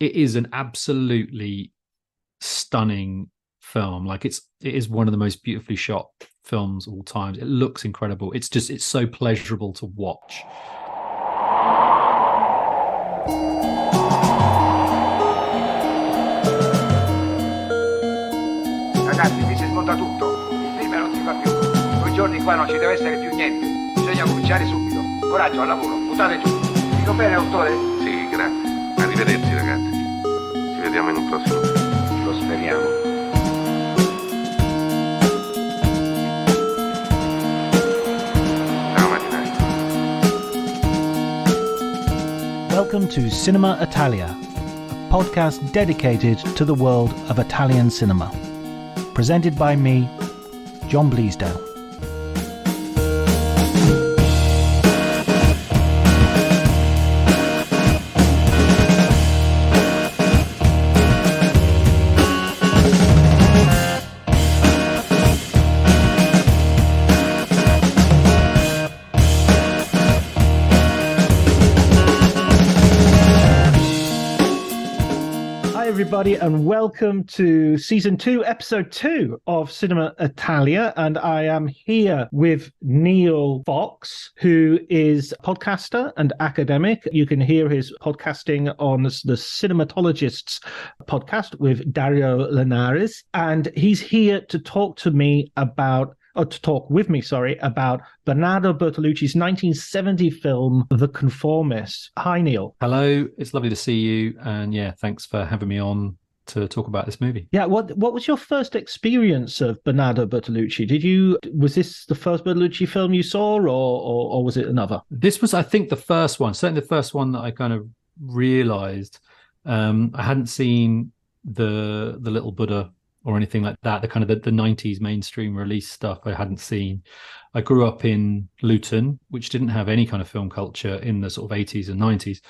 it is an absolutely stunning film. Like it is one of the most beautifully shot films of all time. It looks incredible. It's so pleasurable to watch. Ragazzi, qui si smonta tutto. Il film non si fa più. Quei giorni qua non ci deve essere più niente. Bisogna cominciare subito. Coraggio, al lavoro, buttate giù. Dico bene, dottore? Sì, grazie. Arrivederci, ragazzi. Ci vediamo in un prossimo film. Lo speriamo. Ciao, marinai. Welcome to Cinema Italia, a podcast dedicated to the world of Italian cinema. Presented by me, John Bleasdale. Everybody, and welcome to season 2, episode 2 of Cinema Italia. And I am here with Neil Fox, who is a podcaster and academic. You can hear his podcasting on the Cinematologists podcast with Dario Linares. And he's here to talk with me, about Bernardo Bertolucci's 1970 film, The Conformist. Hi, Neil. Hello, it's lovely to see you. And yeah, thanks for having me on to talk about this movie. Yeah, what was your first experience of Bernardo Bertolucci? Was this the first Bertolucci film you saw, or was it another? This was, I think, the first one, certainly the first one that I kind of realized. I hadn't seen the Little Buddha or anything like that, the kind of the 90s mainstream release stuff I hadn't seen. I grew up in Luton, which didn't have any kind of film culture in the sort of 80s and 90s.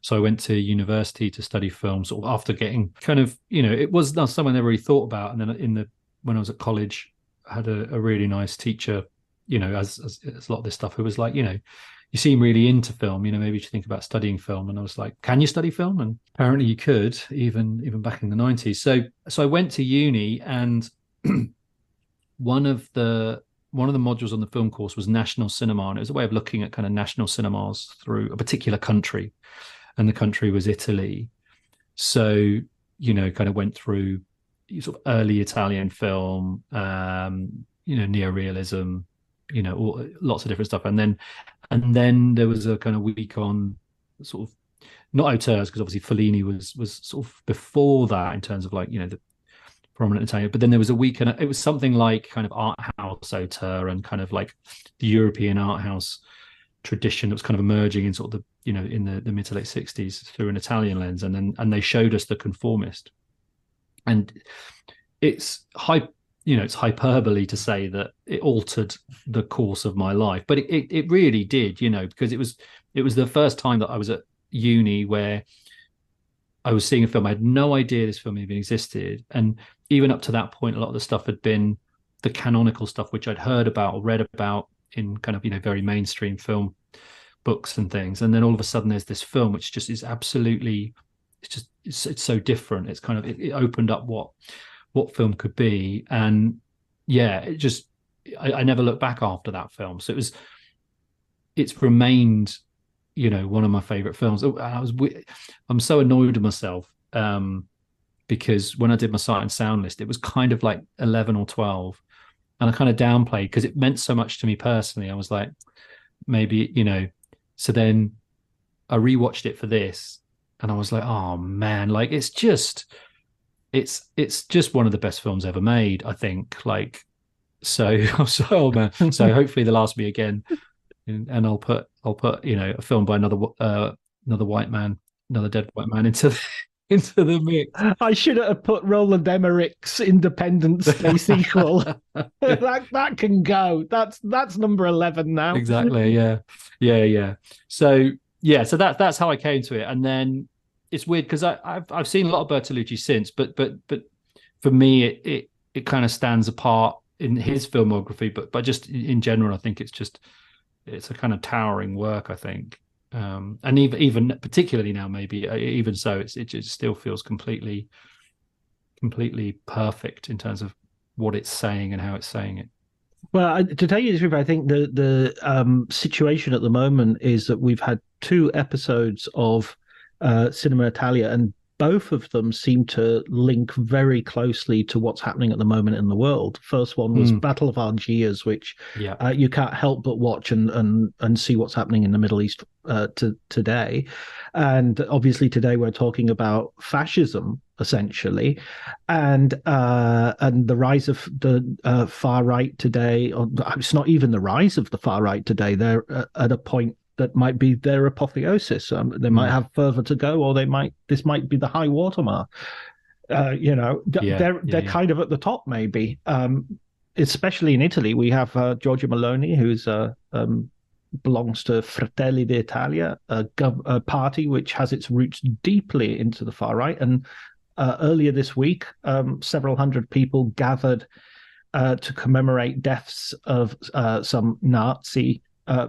So I went to university to study film, sort of after getting kind of, it was not something I never really thought about. And then when I was at college, I had a really nice teacher, as a lot of this stuff, who was like, you seem really into film, maybe you should think about studying film. And I was like, can you study film? And apparently you could, even back in the 90s. So I went to uni, and one of the modules on the film course was national cinema. And it was a way of looking at kind of national cinemas through a particular country. And the country was Italy. So, kind of went through sort of early Italian film, neorealism, lots of different stuff. And then there was a kind of week on sort of, not auteurs, because obviously Fellini was sort of before that in terms of like, the prominent Italian, but then there was a week, and it was something like kind of art house auteur and kind of like the European art house tradition that was kind of emerging in sort of the, in the mid to late 60s through an Italian lens. And they showed us The Conformist. And it's it's hyperbole to say that it altered the course of my life, but it really did, because it was the first time that I was at uni where I was seeing a film. I had no idea this film even existed. And even up to that point, a lot of the stuff had been the canonical stuff, which I'd heard about or read about in kind of, very mainstream film books and things. And then all of a sudden there's this film, which just is absolutely, it's so different. It's kind of, it opened up what film could be. And yeah, I never looked back after that film. So it's remained, one of my favorite films. I'm so annoyed with myself because when I did my sight and sound list, it was kind of like 11 or 12, and I kind of downplayed because it meant so much to me personally. I was like, maybe, so then I rewatched it for this, and I was like, oh man, like it's just one of the best films ever made, I think. Like, so man. So hopefully they'll ask me again, and I'll put a film by another white man, another dead white man into the mix. I should have put Roland Emmerich's Independence Day sequel. that can go. That's number 11 now. Exactly. Yeah. So that's how I came to it. And then it's weird because I've seen a lot of Bertolucci since, but for me it kind of stands apart in his filmography, but just in general, I think it's a kind of towering work, I think. And even particularly now, maybe even so, it just still feels completely perfect in terms of what it's saying and how it's saying it. Well, to tell you the truth, I think the situation at the moment is that we've had two episodes of Cinema Italia, and both of them seem to link very closely to what's happening at the moment in the world. First one was Battle of Algiers, which Yeah. you can't help but watch and see what's happening in the Middle East today. And obviously today we're talking about fascism, essentially, and the rise of the far right today. Or it's not even the rise of the far right today. They're at a point that might be their apotheosis. They might have further to go, or this might be the high watermark. They're kind of at the top, maybe. Especially in Italy, we have Giorgia Meloni, who's belongs to Fratelli d'Italia, a party which has its roots deeply into the far right. And earlier this week, several hundred people gathered to commemorate deaths of some Nazi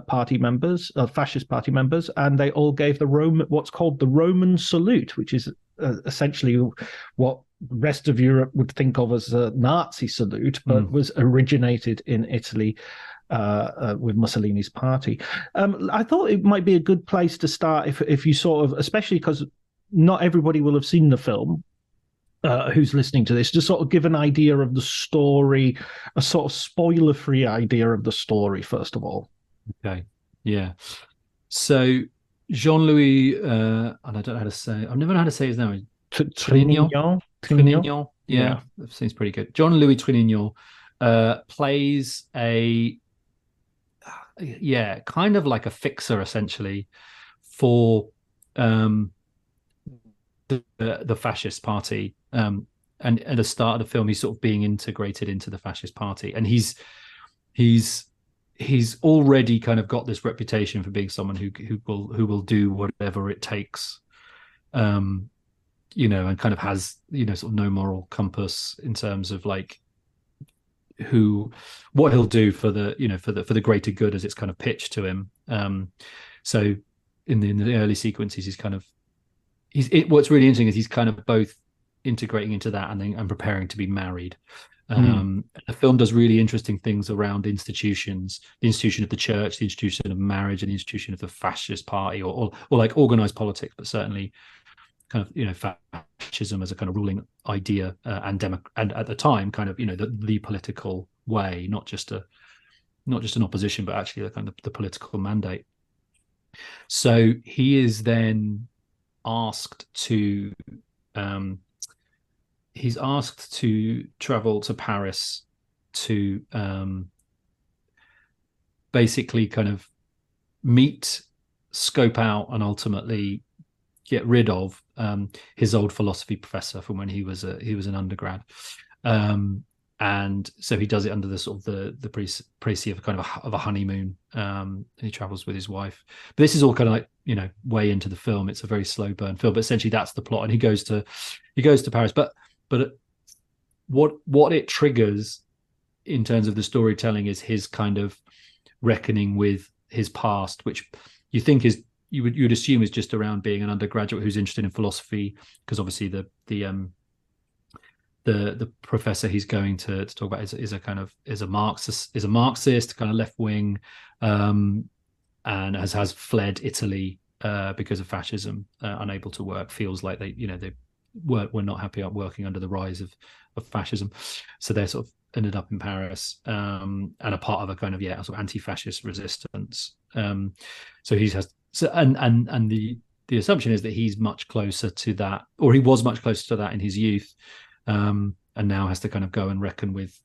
party members, fascist party members, and they all gave what's called the Roman salute, which is essentially what the rest of Europe would think of as a Nazi salute, but was originated in Italy with Mussolini's party. I thought it might be a good place to start if you sort of, especially because not everybody will have seen the film. Who's listening to this, to sort of give an idea of the story, a sort of spoiler-free idea of the story, first of all. Okay. Yeah. So Jean-Louis, and I don't know how to say. I've never known how to say his name. Trintignant. Trintignant. Yeah, that seems pretty good. Jean-Louis Trintignant plays kind of like a fixer essentially for the fascist party. And at the start of the film, he's sort of being integrated into the fascist party, and he's already kind of got this reputation for being someone who will do whatever it takes, and kind of has sort of no moral compass in terms of like what he'll do for the greater good as it's kind of pitched to him. So in the early sequences, what's really interesting is he's kind of both integrating into that and preparing to be married. The film does really interesting things around institutions, the institution of the church, the institution of marriage, and the institution of the fascist party, or like organized politics, but certainly kind of fascism as a kind of ruling idea, and at the time kind of the political way, not just an opposition, but actually the kind of the political mandate. So he is then asked to travel to Paris to basically kind of meet, scope out, and ultimately get rid of his old philosophy professor from when he was an undergrad. And so he does it under the sort of the précis of kind of a honeymoon. And he travels with his wife. But this is all kind of like way into the film. It's a very slow burn film, but essentially that's the plot. And he goes to Paris. But what it triggers in terms of the storytelling is his kind of reckoning with his past, which you think is you'd assume is just around being an undergraduate who's interested in philosophy, because obviously the professor he's going to talk about is a Marxist kind of left wing, and has fled Italy because of fascism, unable to work, feels like they were not happy working under the rise of fascism, so they're sort of ended up in Paris, and a part of a kind of sort of anti-fascist resistance. So and the assumption is that he's much closer to that, or he was much closer to that in his youth, and now has to kind of go and reckon with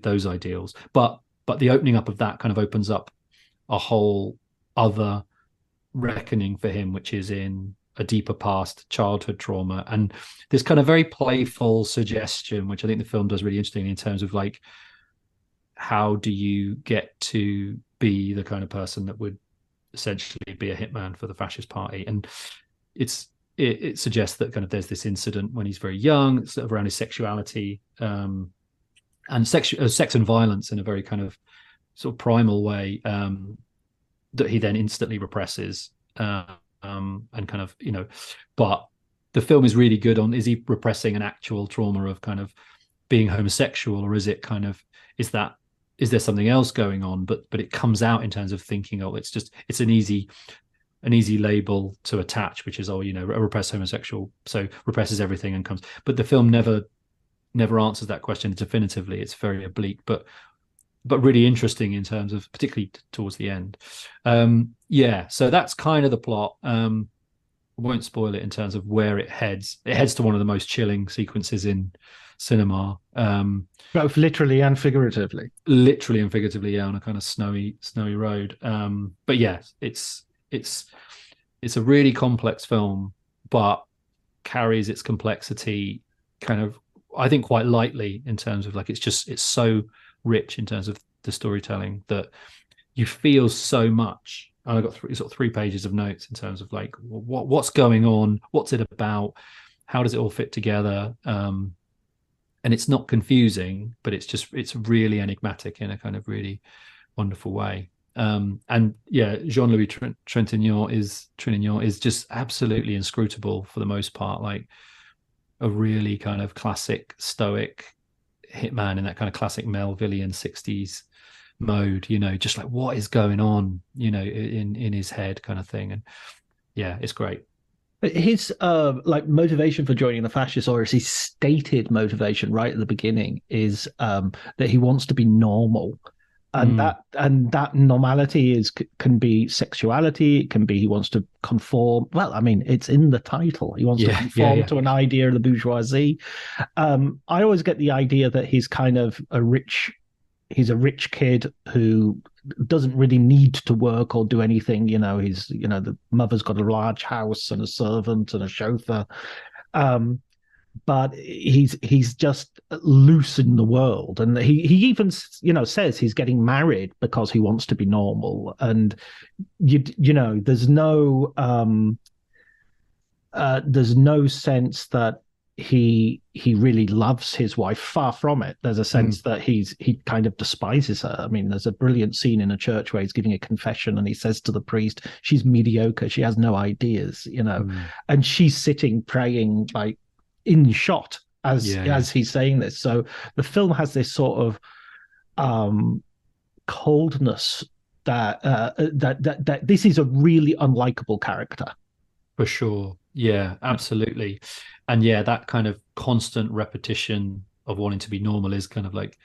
those ideals. But the opening up of that kind of opens up a whole other reckoning for him, which is in a deeper past, childhood trauma, and this kind of very playful suggestion, which I think the film does really interesting in terms of like, how do you get to be the kind of person that would essentially be a hitman for the fascist party? And it suggests that kind of there's this incident when he's very young, sort of around his sexuality, and sex and violence in a very kind of sort of primal way, that he then instantly represses, and kind of, but the film is really good on, is he repressing an actual trauma of kind of being homosexual, or is it kind of, is there something else going on? But it comes out in terms of thinking, oh, it's an easy label to attach, which is, oh, a repressed homosexual, so represses everything and comes. But the film never answers that question definitively. It's very oblique, but really interesting in terms of, particularly towards the end. So that's kind of the plot. I won't spoil it in terms of where it heads. It heads to one of the most chilling sequences in cinema, both literally and figuratively. Literally and figuratively, yeah, on a kind of snowy road. But yeah, it's a really complex film, but carries its complexity kind of, I think, quite lightly, in terms of like, it's so rich in terms of the storytelling that you feel so much. And I got three pages of notes in terms of like, what's going on, what's it about, how does it all fit together, and it's not confusing, but it's really enigmatic in a kind of really wonderful way. And yeah, Jean-Louis Trintignant is just absolutely inscrutable for the most part, like a really kind of classic stoic hitman in that kind of classic Melvillian 60s mode, just like, what is going on, in his head, kind of thing. And yeah, it's great. His like motivation for joining the fascists, or his stated motivation right at the beginning, is that he wants to be normal. And that normality can be sexuality. It can be he wants to conform. Well, I mean, it's in the title. He wants to conform to an idea of the bourgeoisie. I always get the idea that he's kind of he's a rich kid who doesn't really need to work or do anything. He's the mother's got a large house and a servant and a chauffeur. But he's just loose in the world, and he even says he's getting married because he wants to be normal. And there's no sense that he really loves his wife. Far from it. There's a sense that he kind of despises her. I mean, there's a brilliant scene in a church where he's giving a confession, and he says to the priest, she's mediocre, she has no ideas, and she's sitting praying, like, in shot as he's saying this. So the film has this sort of coldness that this is a really unlikable character. For sure. Yeah, absolutely. And yeah, that kind of constant repetition of wanting to be normal is kind of like,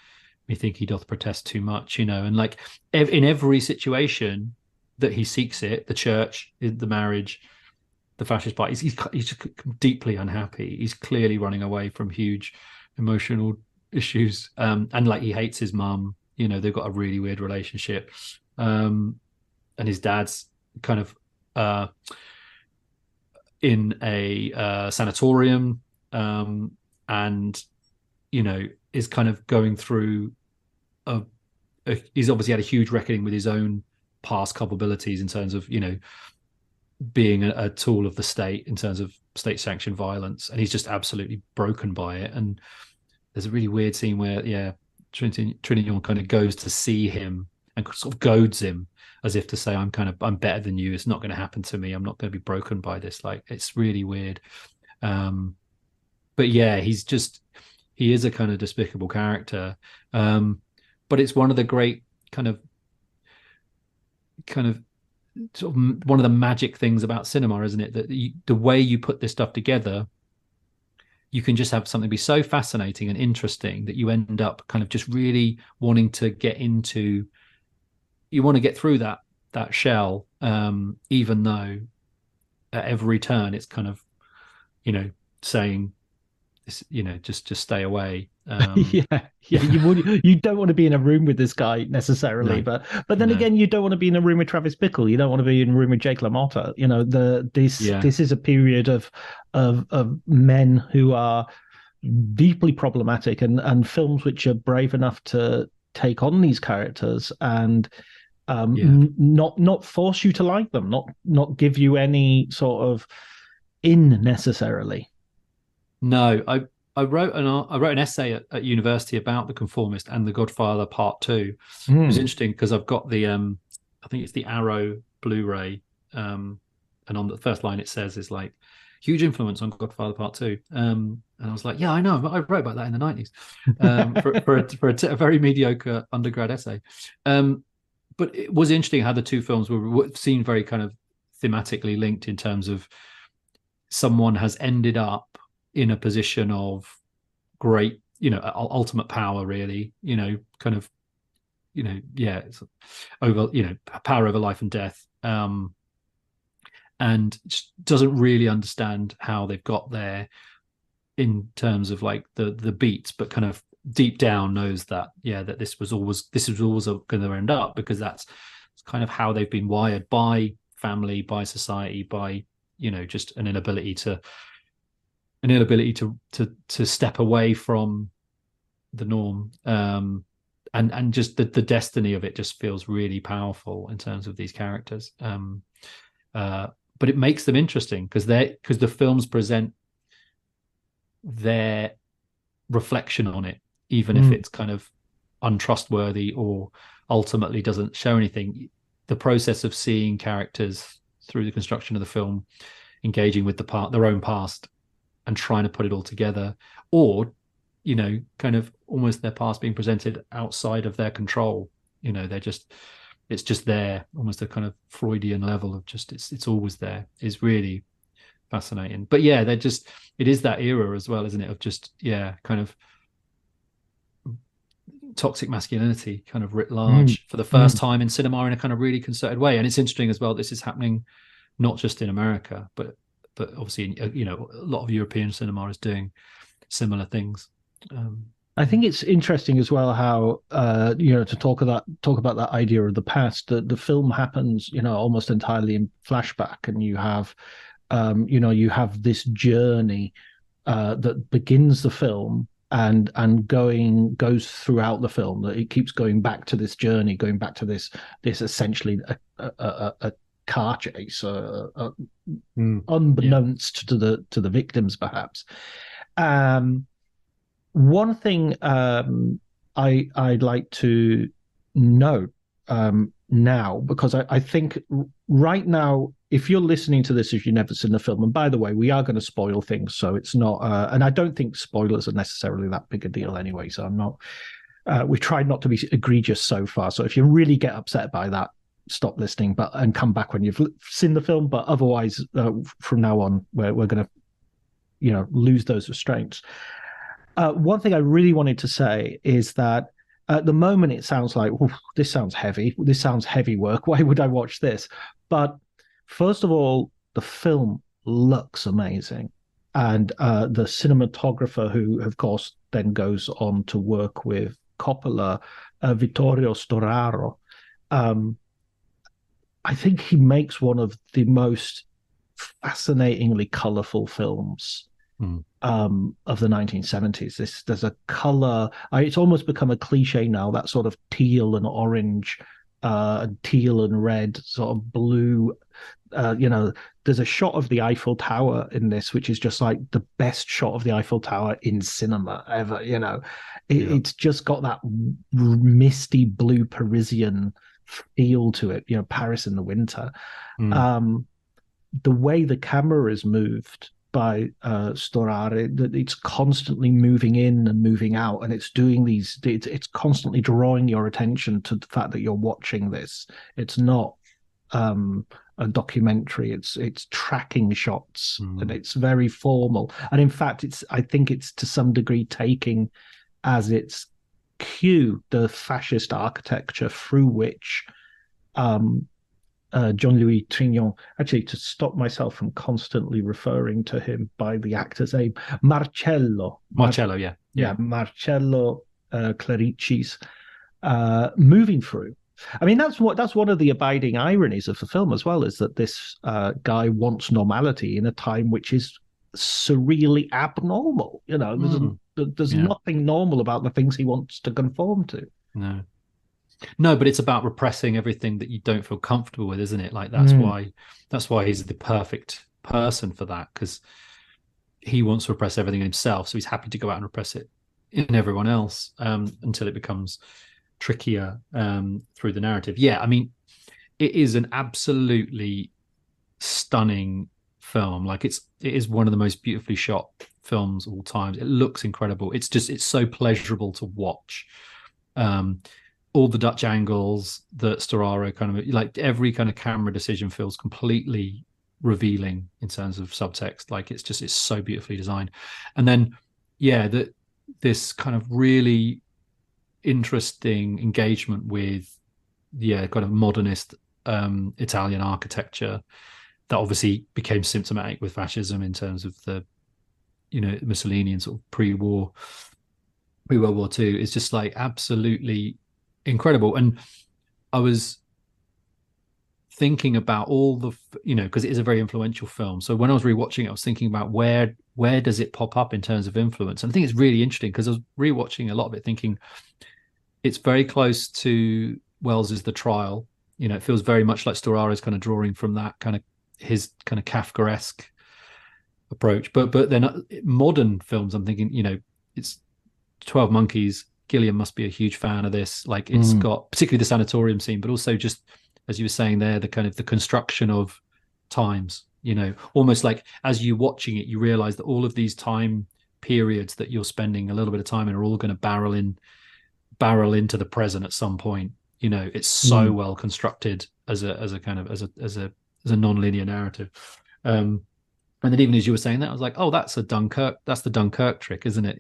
me think he doth protest too much, and like in every situation that he seeks it, the church, the marriage, the fascist party, he's just deeply unhappy. He's clearly running away from huge emotional issues, and like, he hates his mum. They've got a really weird relationship, and his dad's kind of in a sanatorium, and is kind of going through he's obviously had a huge reckoning with his own past culpabilities in terms of being a tool of the state, in terms of state-sanctioned violence, and he's just absolutely broken by it. And there's a really weird scene where Trintignant kind of goes to see him and sort of goads him, as if to say, I'm better than you, it's not going to happen to me, I'm not going to be broken by this. Like, it's really weird. But yeah, he is a kind of despicable character, but it's one of the great kind of sort of one of the magic things about cinema, isn't it, that the way you put this stuff together, you can just have something be so fascinating and interesting that you end up kind of just really wanting to get into, you want to get through that shell, even though at every turn it's kind of saying this, just stay away. You don't want to be in a room with this guy necessarily, No. but then again, you don't want to be in a room with Travis Bickle, you don't want to be in a room with Jake LaMotta. This is a period of men who are deeply problematic, and films which are brave enough to take on these characters and not force you to like them, not give you any sort of in necessarily. No, I wrote an essay at university about The Conformist and The Godfather Part 2. It was interesting because I've got the I think it's the Arrow Blu-ray and on the first line it says is like huge influence on Godfather Part Two. And I was like, yeah, I know, I wrote about that in the 90s for a very mediocre undergrad essay. But it was interesting how the two films were seen very kind of thematically linked in terms of someone has ended up in a position of great, ultimate power, really, kind of, it's over, power over life and death. And doesn't really understand how they've got there in terms of like the beats, but kind of deep down knows that that this was always going to end up, because that's kind of how they've been wired by family, by society, by just an inability to step away from the norm. And just the destiny of it just feels really powerful in terms of these characters. But it makes them interesting because the films present their reflection on it, even if it's kind of untrustworthy or ultimately doesn't show anything. The process of seeing characters through the construction of the film engaging with their own past and trying to put it all together, or kind of almost their past being presented outside of their control. It's just there, almost a kind of Freudian level of just it's always there, is really fascinating. But yeah, it is that era as well, isn't it, of just kind of toxic masculinity kind of writ large for the first time in cinema in a kind of really concerted way. And it's interesting as well, this is happening not just in America, but obviously a lot of European cinema is doing similar things. I think it's interesting as well how to talk about that idea of the past. The film happens almost entirely in flashback, and you have you have this journey that begins the film and goes throughout the film. That it keeps going back to this journey, going back to this essentially a car chase, unbeknownst to the victims, perhaps. One thing I'd like to note now, because I think right now, if you're listening to this, if you've never seen the film, and by the way, we are going to spoil things, so it's not, and I don't think spoilers are necessarily that big a deal anyway, so I'm not, we tried not to be egregious so far, so if you really get upset by that, stop listening and come back when you've seen the film, but otherwise, from now on, we're going to, lose those restraints. One thing I really wanted to say is that at the moment it sounds like, this sounds heavy. This sounds heavy work. Why would I watch this? But first of all, the film looks amazing. And the cinematographer, who, of course, then goes on to work with Coppola, Vittorio Storaro, I think he makes one of the most fascinatingly colorful films of the 1970s. There's a color, it's almost become a cliche now, that sort of teal and orange, teal and red, sort of blue. There's a shot of the Eiffel Tower in this, which is just like the best shot of the Eiffel Tower in cinema ever. It's just got that misty blue Parisian feel to it, Paris in the winter. The way the camera is moved by Storare, that it's constantly moving in and moving out, and it's doing these, it's constantly drawing your attention to the fact that you're watching this. It's not a documentary, it's tracking shots, and it's very formal, and in fact I think it's to some degree taking as its cue the fascist architecture through which Jean-Louis Trintignant, actually, to stop myself from constantly referring to him by the actor's name, Marcello, Marcello Clarici's moving through. I mean, that's one of the abiding ironies of the film as well, is that this guy wants normality in a time which is surreally abnormal. There's nothing normal about the things he wants to conform to. No, but it's about repressing everything that you don't feel comfortable with, isn't it? Like that's why he's the perfect person for that, because he wants to repress everything in himself, so he's happy to go out and repress it in everyone else until it becomes trickier through the narrative. Yeah, I mean, it is an absolutely stunning film. Like it is one of the most beautifully shot films of all times. It looks incredible. It's so pleasurable to watch. All the Dutch angles that Storaro kind of, like, every kind of camera decision feels completely revealing in terms of subtext. Like it's so beautifully designed. And then this kind of really interesting engagement with kind of modernist Italian architecture that obviously became symptomatic with fascism in terms of the Mussolini and sort of pre-World War II. Is just like absolutely incredible. And I was thinking about all the because it is a very influential film, so when I was rewatching it, I was thinking about where does it pop up in terms of influence. And I think it's really interesting because I was rewatching a lot of it thinking it's very close to Wells's The Trial. It feels very much like Storaro's kind of drawing from that kind of his kind of Kafkaesque approach. But then modern films, I'm thinking, it's 12 Monkeys. Gilliam must be a huge fan of this. Like it's got particularly the sanatorium scene, but also just, as you were saying there, the kind of the construction of times, almost like as you're watching it, you realize that all of these time periods that you're spending a little bit of time in are all going to barrel into the present at some point. It's so well constructed as a kind of as a non-linear narrative. And then even as you were saying that, I was like, oh, that's the Dunkirk trick, isn't it?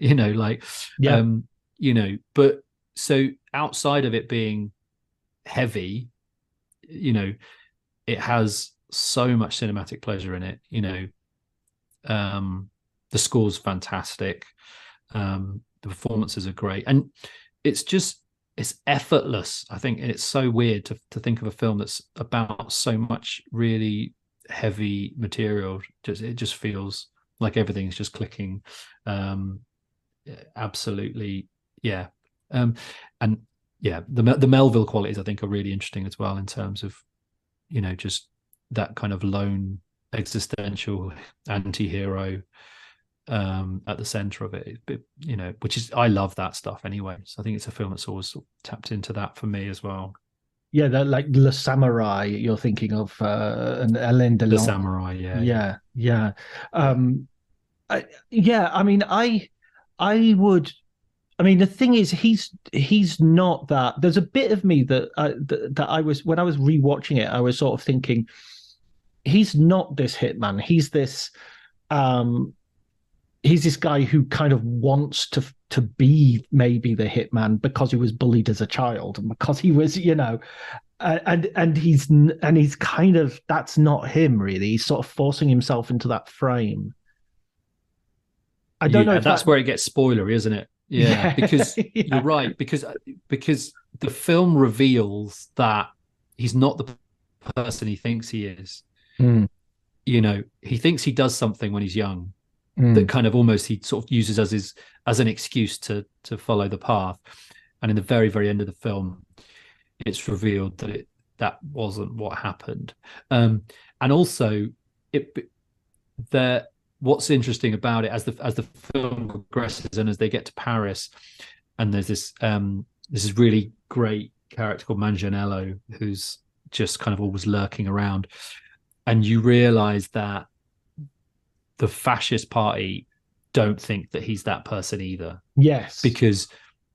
But so outside of it being heavy, it has so much cinematic pleasure in it. The score's fantastic. The performances are great. And it's effortless, I think. And it's so weird to think of a film that's about so much really heavy material. It just feels like everything's just clicking. Absolutely. Yeah. And the Melville qualities, I think, are really interesting as well in terms of, just that kind of lone existential anti-hero at the center of it, which is, I love that stuff anyway. So I think it's a film that's always sort of tapped into that for me as well. Yeah, that like Le Samurai you're thinking of, and Alain Delon. The Samurai, yeah. I mean, I would. I mean, the thing is, he's not that. There's a bit of me that I was, when I was rewatching it, I was sort of thinking, he's not this hitman. He's this guy who kind of wants to be maybe the hitman because he was bullied as a child and because he was, and he's kind of, that's not him really. He's sort of forcing himself into that frame. I don't know if that's where it gets spoilery, isn't it? Yeah, because you're right, because the film reveals that he's not the person he thinks he is. He thinks he does something when he's young that kind of almost he sort of uses as an excuse to follow the path. And in the very, very end of the film, it's revealed that wasn't what happened. And also what's interesting about it as the film progresses and as they get to Paris, and there's this really great character called Manganiello who's just kind of always lurking around, and you realize that the fascist party don't think that he's that person either. Yes, because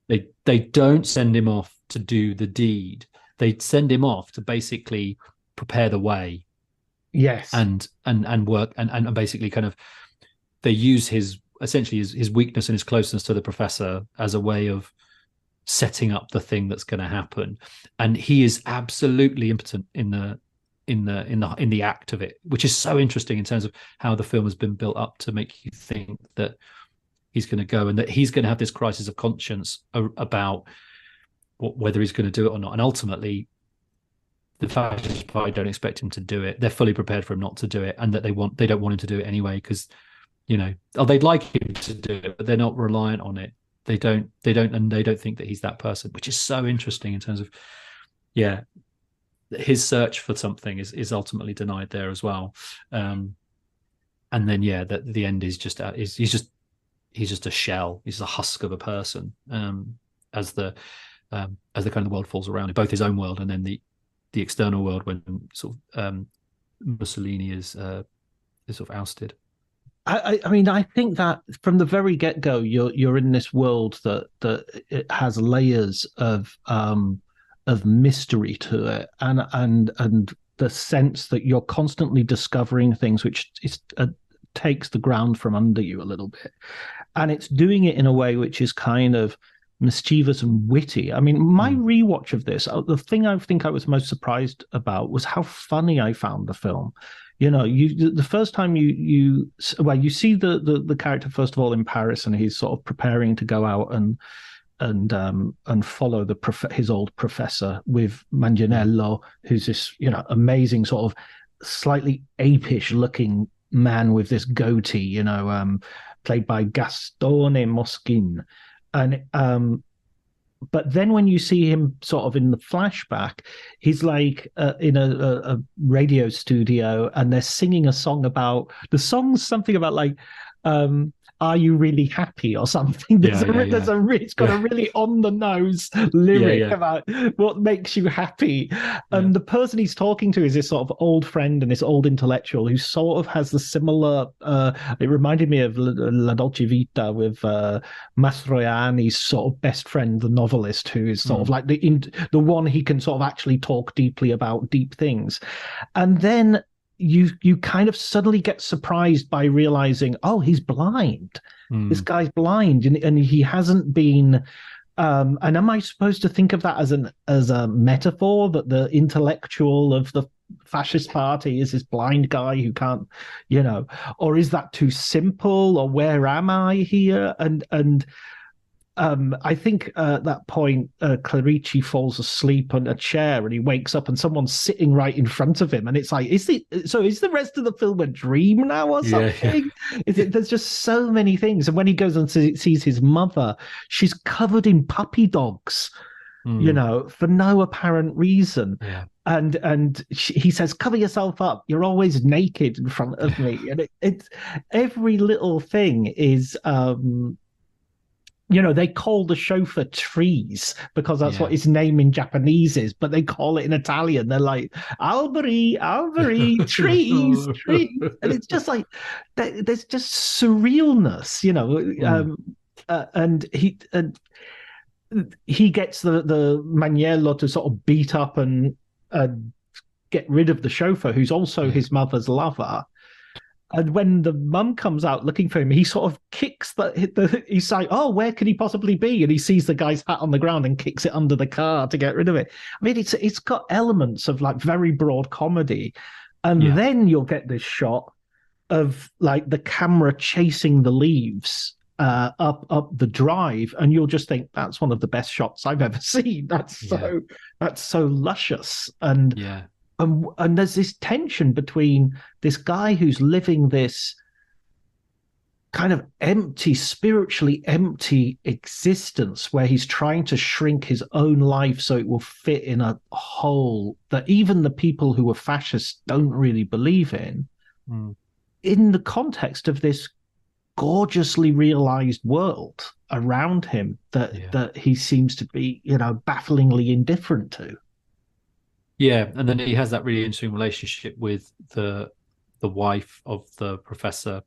they don't send him off to do the deed. They send him off to basically prepare the way. Yes, and work and basically kind of they use his weakness and his closeness to the professor as a way of setting up the thing that's going to happen. And he is absolutely impotent in the act of it, which is so interesting in terms of how the film has been built up to make you think that he's going to go and that he's going to have this crisis of conscience about whether he's going to do it or not. And ultimately, the fascist party don't expect him to do it. They're fully prepared for him not to do it, and that they don't want him to do it anyway because, they'd like him to do it, but they're not reliant on it. They don't think that he's that person, which is so interesting in terms of, his search for something is ultimately denied there as well. And then the end is just he's just a shell. He's a husk of a person. As the kind of the world falls around him, both his own world and then the external world, when sort of Mussolini is sort of ousted. I mean, I think that from the very get-go, you're in this world that it has layers of mystery to it, and the sense that you're constantly discovering things, which takes the ground from under you a little bit, and it's doing it in a way which is kind of mischievous and witty. I mean, my rewatch of this, the thing I think I was most surprised about was how funny I found the film. You know, the first time you see the character first of all in Paris, and he's sort of preparing to go out and follow his old professor with Manganiello, who's this amazing sort of slightly apish looking man with this goatee, played by Gastone Moschin. And but then when you see him sort of in the flashback, he's like in a radio studio, and they're singing a song about the song's something about like are you really happy or something? It's got a really on the nose lyric about what makes you happy. And the person he's talking to is this sort of old friend and this old intellectual who sort of has the similar, it reminded me of La Dolce Vita with Mastroianni's sort of best friend, the novelist, who is sort of like the one he can sort of actually talk deeply about deep things. And then you kind of suddenly get surprised by realizing, oh, he's blind. This guy's blind, and he hasn't been. And am I supposed to think of that as a metaphor that the intellectual of the fascist party is this blind guy who can't, or is that too simple? Or where am I here? And I think at that point, Clerici falls asleep on a chair and he wakes up and someone's sitting right in front of him. And it's like, is the rest of the film a dream now or something? There's just so many things. And when he goes and sees his mother, she's covered in puppy dogs, for no apparent reason. Yeah. And he says, cover yourself up. You're always naked in front of me. And it's every little thing is... they call the chauffeur Trees because that's what his name in Japanese is, but they call it in Italian. They're like, Alberi, trees. And it's just like, there's just surrealness, and he gets the Maniello to sort of beat up and get rid of the chauffeur, who's also his mother's lover. And when the mum comes out looking for him, he sort of kicks he's like, oh, where could he possibly be? And he sees the guy's hat on the ground and kicks it under the car to get rid of it. I mean, it's got elements of like very broad comedy. And then you'll get this shot of like the camera chasing the leaves up the drive, and you'll just think that's one of the best shots I've ever seen. That's so luscious. And there's this tension between this guy who's living this kind of empty, spiritually empty existence where he's trying to shrink his own life so it will fit in a hole that even the people who are fascists don't really believe in the context of this gorgeously realized world around him that he seems to be, bafflingly indifferent to. Yeah, and then he has that really interesting relationship with the wife of the professor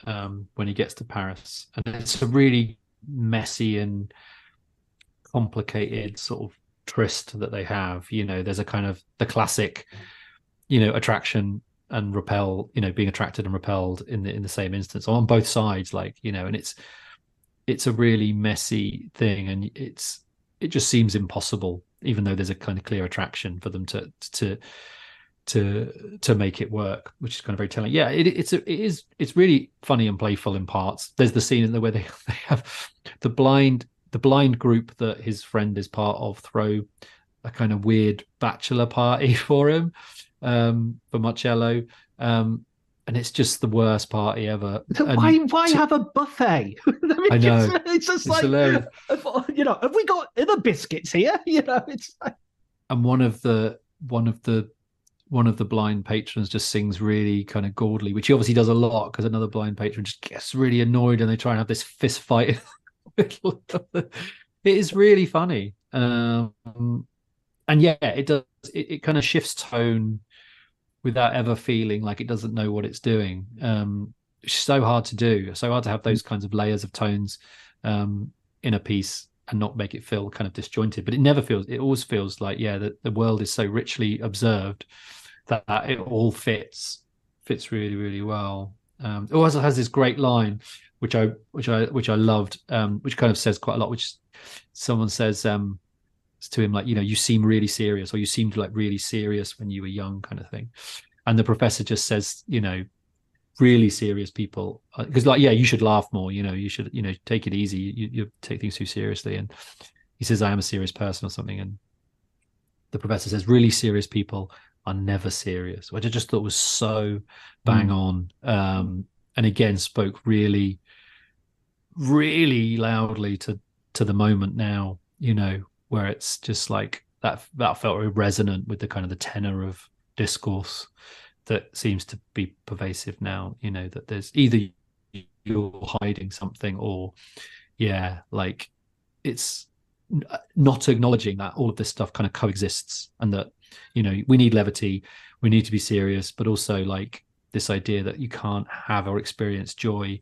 when he gets to Paris, and it's a really messy and complicated sort of tryst that they have. There's a kind of the classic, attraction and repel, being attracted and repelled in the same instance on both sides, and it's a really messy thing, and it just seems impossible, even though there's a kind of clear attraction for them to make it work, which is kind of very telling. Yeah, it's really funny and playful in parts. There's the scene where they have the blind group that his friend is part of throw a kind of weird bachelor party for him, for Marcello. And it's just the worst party ever. Why have a buffet? I know. It's just it's like, hilarious. Have we got other biscuits here? It's like... And one of the blind patrons just sings really kind of gaudily, which he obviously does a lot because another blind patron just gets really annoyed and they try and have this fist fight in the middle of it. It is really funny. And yeah, it does. It kind of shifts tone without ever feeling like it doesn't know what it's doing. It's so hard to do, so hard to have those kinds of layers of tones in a piece and not make it feel kind of disjointed. But it always feels like, yeah, that the world is so richly observed that it all fits really, really well. It also has this great line, which I loved, which kind of says quite a lot, which someone says to him, like, you seem really serious, or you seemed like really serious when you were young, kind of thing. And the professor just says, really serious people, because like, yeah, you should laugh more, you should, take it easy, you take things too seriously. And he says, I am a serious person or something. And the professor says, really serious people are never serious, which I just thought was so bang on. And again, spoke really, really loudly to the moment now, where it's just like that felt very resonant with the kind of the tenor of discourse that seems to be pervasive now, that there's either you're hiding something, or like it's not acknowledging that all of this stuff kind of coexists, and that we need levity, we need to be serious, but also like this idea that you can't have or experience joy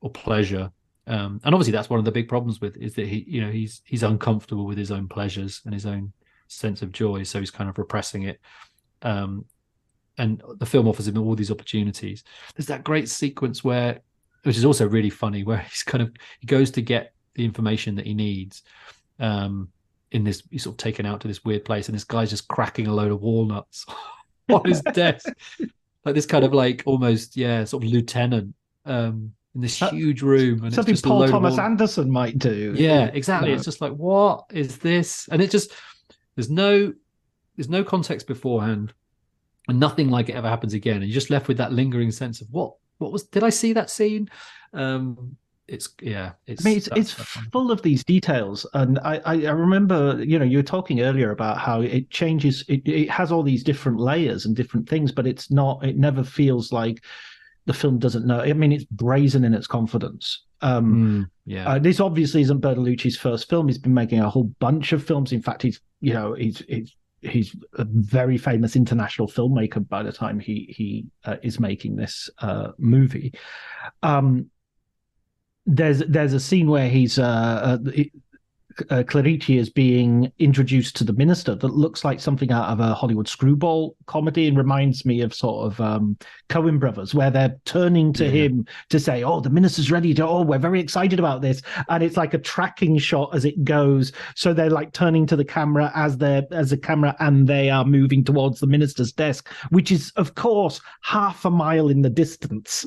or pleasure. And obviously that's one of the big problems with, is that he's uncomfortable with his own pleasures and his own sense of joy, so he's kind of repressing it. And the film offers him all these opportunities. There's that great sequence which is also really funny, where he goes to get the information that he needs. He's sort of taken out to this weird place, and this guy's just cracking a load of walnuts on his desk, like this kind of like almost sort of lieutenant in this huge room, and something it's just Paul Thomas Anderson might do. Yeah, exactly. It's just like, what is this? And it just there's no context beforehand, and nothing like it ever happens again, and you're just left with that lingering sense of what was, did I see that scene? It's full of these details. And I remember, you were talking earlier about how it changes, it has all these different layers and different things, but it never feels like the film doesn't know. I mean, it's brazen in its confidence. This obviously isn't Bertolucci's first film. He's been making a whole bunch of films. In fact, he's a very famous international filmmaker by the time he is making this movie. There's a scene where Clerici is being introduced to the minister that looks like something out of a Hollywood screwball comedy, and reminds me of sort of Coen Brothers, where they're turning to him to say, oh, the minister's ready we're very excited about this. And it's like a tracking shot as it goes. So they're like turning to the camera as a camera, and they are moving towards the minister's desk, which is, of course, half a mile in the distance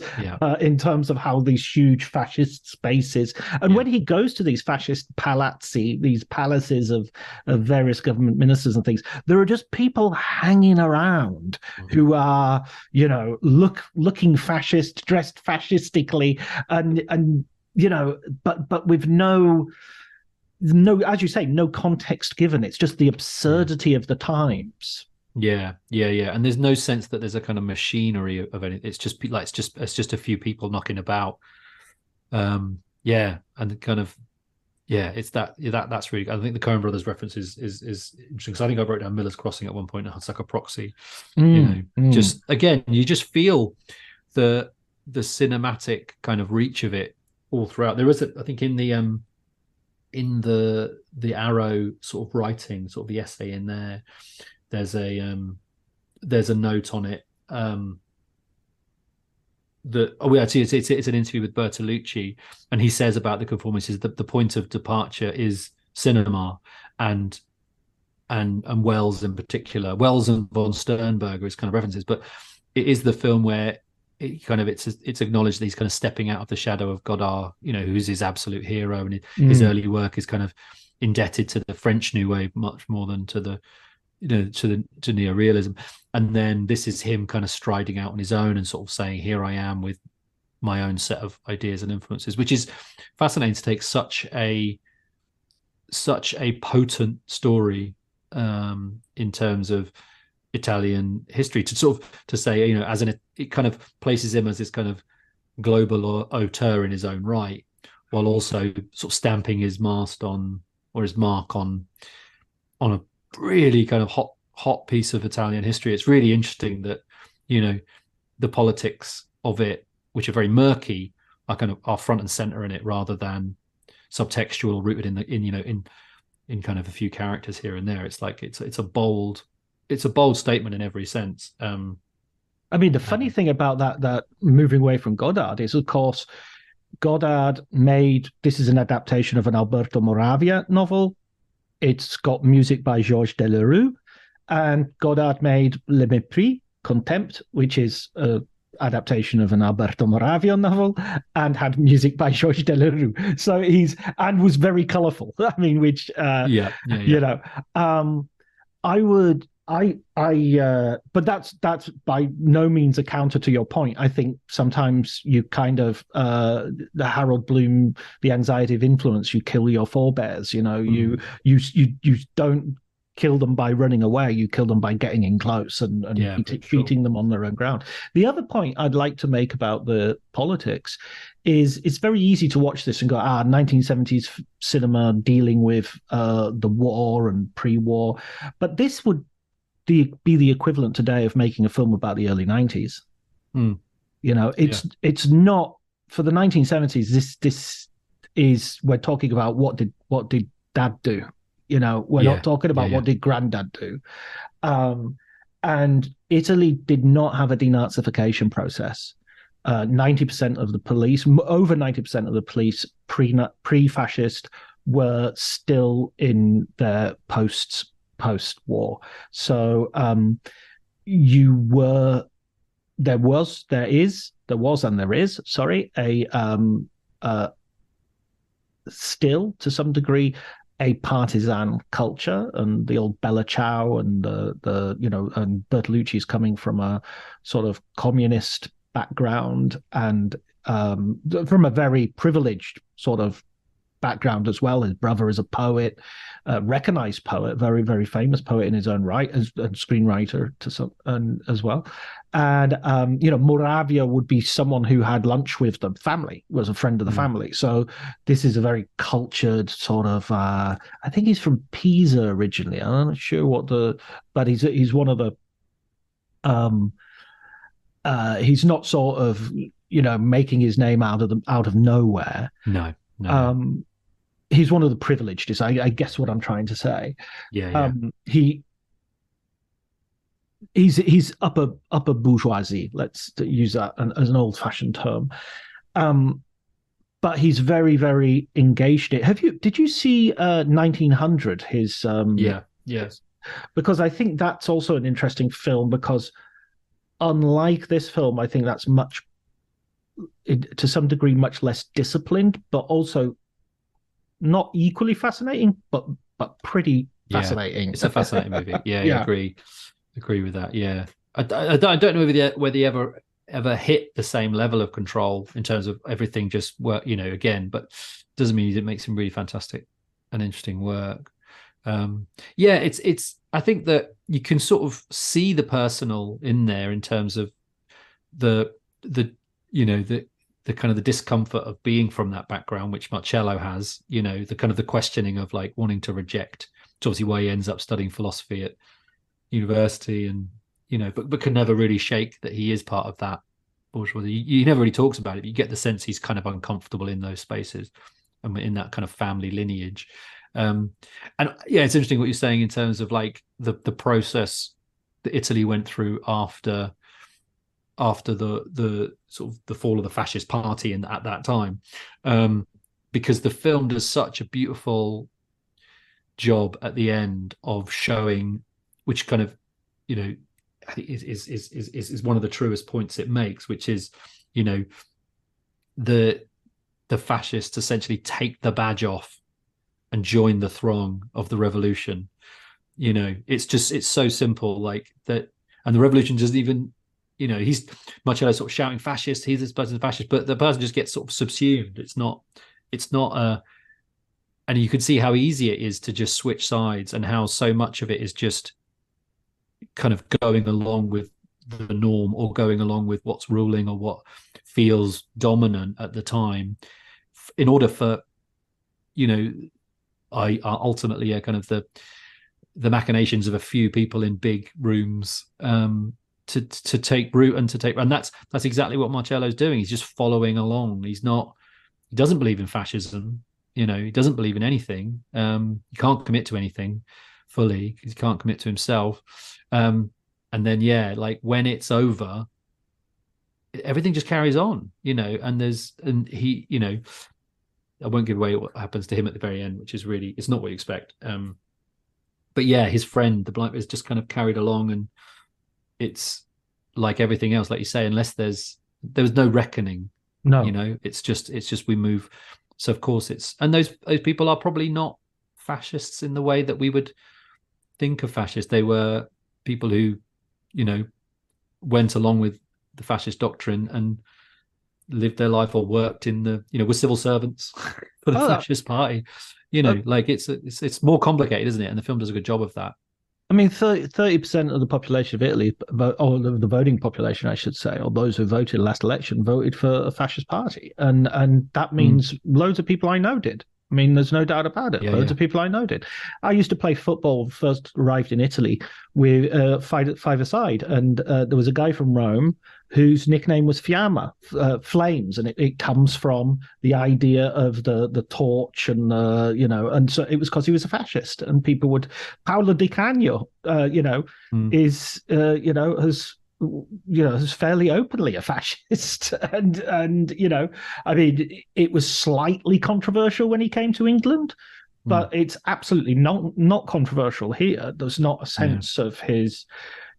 in terms of how these huge fascist spaces. And when he goes to these fascist palazzi, these palaces of various government ministers and things, there are just people hanging around who are, looking fascist, dressed fascistically, and but with no, as you say, no context given. It's just the absurdity of the times. Yeah. And there's no sense that there's a kind of machinery of anything. It's just like it's just a few people knocking about. And kind of. Yeah, it's that's really. I think the Coen Brothers reference is interesting, because I think I wrote down Miller's Crossing at one point. It's like a proxy, Just again, you just feel the cinematic kind of reach of it all throughout. There is, I think, in the Arrow sort of writing, sort of the essay in there, there's a note on it. It's an interview with Bertolucci, and he says about the Conformists is that the point of departure is cinema, and Wells in particular. Wells and von Sternberger is kind of references, but it is the film where it's acknowledged that he's kind of stepping out of the shadow of Godard, who's his absolute hero, and his early work is kind of indebted to the French New Wave much more than to the to neorealism. And then this is him kind of striding out on his own and sort of saying, here I am with my own set of ideas and influences, which is fascinating to take such a potent story in terms of Italian history to sort of to say, it kind of places him as this kind of global auteur in his own right, while also sort of stamping his mark on a really kind of hot piece of Italian history. It's really interesting that you know, the politics of it, which are very murky, are front and center in it, rather than subtextual or rooted in kind of a few characters here and there. It's like it's a bold statement in every sense. I mean, the funny thing about that moving away from Godard is, of course, Godard made, this is an adaptation of an Alberto Moravia novel. It's got music by Georges Delerue, and Godard made Le Mépris, Contempt, which is a adaptation of an Alberto Moravia novel, and had music by Georges Delerue. So and was very colorful. I mean, which you know, I would. But that's by no means a counter to your point. I think sometimes you kind of the Harold Bloom, the anxiety of influence, you kill your forebears. You know, you don't kill them by running away. You kill them by getting in close and beating them on their own ground. The other point I'd like to make about the politics is it's very easy to watch this and go, 1970s cinema dealing with the war and pre-war, but this would be the equivalent today of making a film about the early 90s. You know, it's not for the 1970s. This is, we're talking about what did Dad do? You know, we're not talking about what did Granddad do. And Italy did not have a denazification process. 90% of the police, over 90% of the police pre-fascist, were still in their post-war. So there was still to some degree a partisan culture, and the old Bella Ciao and and Bertolucci is coming from a sort of communist background, and from a very privileged sort of background as well. His brother is a poet, recognized poet, very, very famous poet in his own right, and screenwriter as well. And Moravia would be someone who had lunch with the family, was a friend of the family. So this is a very cultured sort of. I think he's from Pisa originally. I'm not sure but he's one of the. He's not sort of making his name out of nowhere. No. He's one of the privileged, is I guess what I'm trying to say. He's upper bourgeoisie. Let's use that as an old-fashioned term. But he's very, very engaged in it. Did you see 1900? His yes. Because I think that's also an interesting film, because unlike this film, I think that's to some degree much less disciplined, but also not equally fascinating, but pretty fascinating. It's a fascinating movie. I agree with that. I don't know whether he ever hit the same level of control in terms of everything just work, again, but doesn't mean it makes him really fantastic and interesting work. It's I think that you can sort of see the personal in there in terms of the kind of the discomfort of being from that background, which Marcello has, the kind of the questioning of like wanting to reject. It's obviously why he ends up studying philosophy at university, and but can never really shake that he is part of that bourgeoisie. He never really talks about it, but you get the sense he's kind of uncomfortable in those spaces and in that kind of family lineage. And it's interesting what you're saying in terms of like the process that Italy went through after the sort of the fall of the fascist party at that time, because the film does such a beautiful job at the end of showing, which kind of I think is one of the truest points it makes, which is the fascists essentially take the badge off and join the throng of the revolution. It's so simple like that, and the revolution doesn't even. He's Marcello sort of shouting fascist, he's this person's fascist, but the person just gets sort of subsumed. It's not and you can see how easy it is to just switch sides, and how so much of it is just kind of going along with the norm, or going along with what's ruling or what feels dominant at the time, in order for ultimately kind of the machinations of a few people in big rooms to take root and and that's exactly what Marcello's doing. He's just following along. He doesn't believe in fascism. He doesn't believe in anything. He can't commit to anything fully because he can't commit to himself. And then like when it's over, everything just carries on, and he, I won't give away what happens to him at the very end, which is really, it's not what you expect. But his friend, the blind, is just kind of carried along, and it's like everything else, like you say, unless there was no reckoning. No, it's just we move. So of course and those people are probably not fascists in the way that we would think of fascists. They were people who, went along with the fascist doctrine and lived their life or worked in the, were civil servants for the fascist party. Like it's more complicated, isn't it? And the film does a good job of that. I mean, 30% of the population of Italy, or the voting population, I should say, or those who voted last election, voted for a fascist party, and that means loads of people I know did. I mean, there's no doubt about it. Loads of people I know did. I used to play football. First arrived in Italy with five-a-side, and there was a guy from Rome whose nickname was Fiamma, flames, and it comes from the idea of the torch, and and so it was because he was a fascist, and people would Paolo Di Canio, is is fairly openly a fascist, and I mean, it was slightly controversial when he came to England, but it's absolutely not controversial here. There's not a sense of his,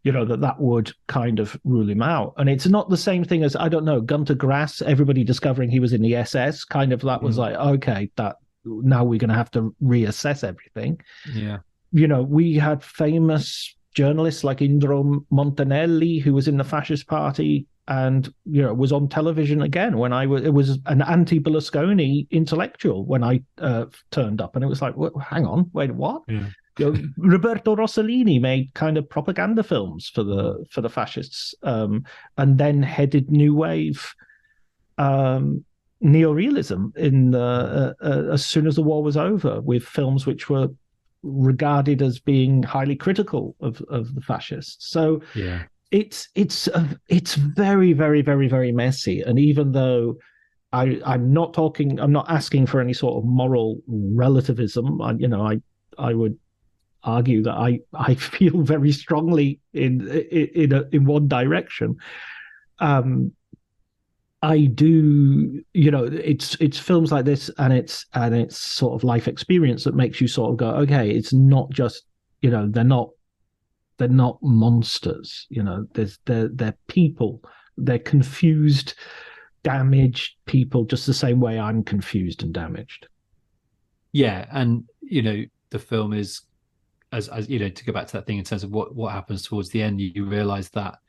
that would kind of rule him out. And it's not the same thing as, I don't know, Gunter Grass, everybody discovering he was in the SS, kind of that was like, okay, that now we're going to have to reassess everything. Yeah. We had famous journalists like Indro Montanelli, who was in the fascist party and was on television again when it was an anti-Berlusconi intellectual when I turned up, and it was like, hang on, wait, what? Roberto Rossellini made kind of propaganda films for the fascists, and then headed new wave neorealism in as soon as the war was over, with films which were regarded as being highly critical of the fascists. So it's very, very, very, very messy. And even though I'm not asking for any sort of moral relativism, I would argue that I feel very strongly in one direction. I do, it's films like this, and it's sort of life experience that makes you sort of go, okay, it's not just, they're not monsters, they're people, they're confused, damaged people, just the same way I'm confused and damaged. Yeah, and the film is, as to go back to that thing in terms of what happens towards the end, you realize that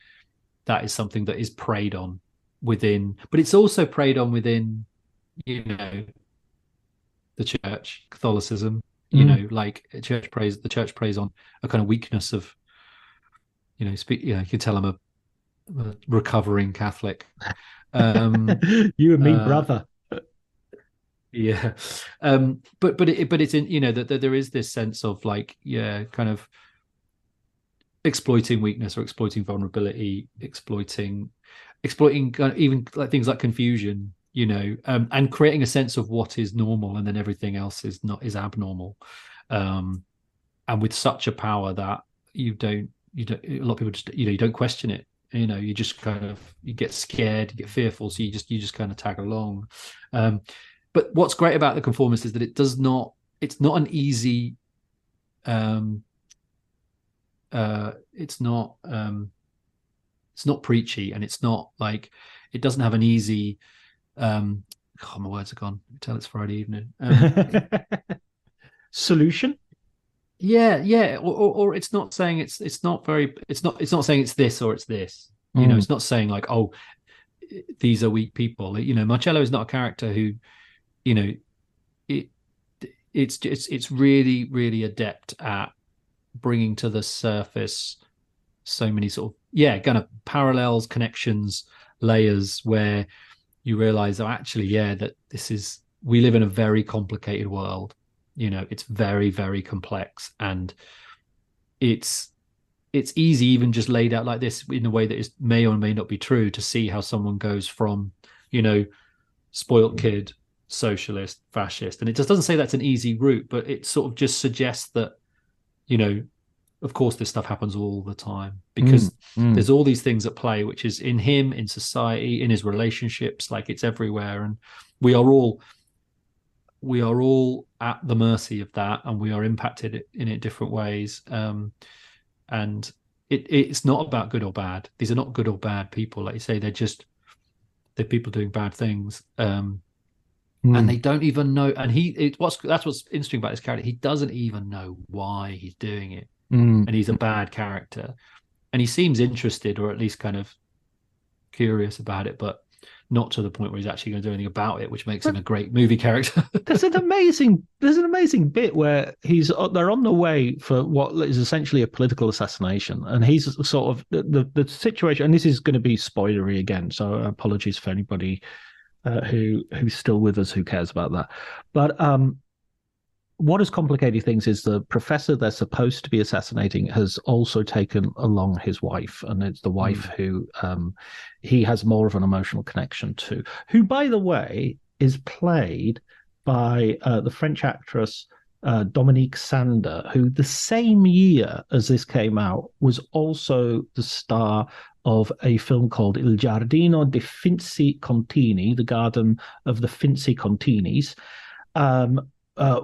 is something that is preyed on within, but it's also preyed on within, the church, Catholicism. Like the church preys on a kind of weakness of, you can tell I'm a recovering Catholic. You and me, brother. Yeah, but it's in, that there is this sense of like, kind of exploiting weakness or exploiting vulnerability, exploiting kind of even like things like confusion, and creating a sense of what is normal, and then everything else is abnormal, and with such a power that you don't a lot of people just you don't question it. You just kind of, you get scared, you get fearful, so you just kind of tag along. But what's great about The Conformist is that it's not an easy, it's not preachy, and it's not like, it doesn't have an easy, my words are gone. Tell it's Friday evening. Solution. Yeah. Or it's not saying it's not saying it's this or it's this. It's not saying like, oh, these are weak people. Marcello is not a character who, it's really, really adept at bringing to the surface so many sort of kind of parallels, connections, layers, where you realize, oh, actually, that we live in a very complicated world. It's very, very complex, and it's it's easy, even just laid out like this in a way that is may or may not be true, to see how someone goes from, spoilt kid, socialist, fascist. And it just doesn't say that's an easy route, but it sort of just suggests that, of course, this stuff happens all the time, because there's all these things at play, which is in him, in society, in his relationships, like it's everywhere. And we are all at the mercy of that, and we are impacted in it different ways. And it's not about good or bad. These are not good or bad people. Like you say, they're people doing bad things. And they don't even know. And that's what's interesting about this character. He doesn't even know why he's doing it. And he's a bad character. And he seems interested, or at least kind of curious about it, but not to the point where he's actually going to do anything about it, which makes him a great movie character. There's an amazing bit where they're on the way for what is essentially a political assassination, and he's sort of the situation. And this is going to be spoilery again, so apologies for anybody who's still with us who cares about that. But what has complicated things is the professor they're supposed to be assassinating has also taken along his wife, and it's the wife who he has more of an emotional connection to, who, by the way, is played by the French actress Dominique Sander, who the same year as this came out was also the star of a film called Il Giardino di Finzi Contini, the Garden of the Finzi Continis,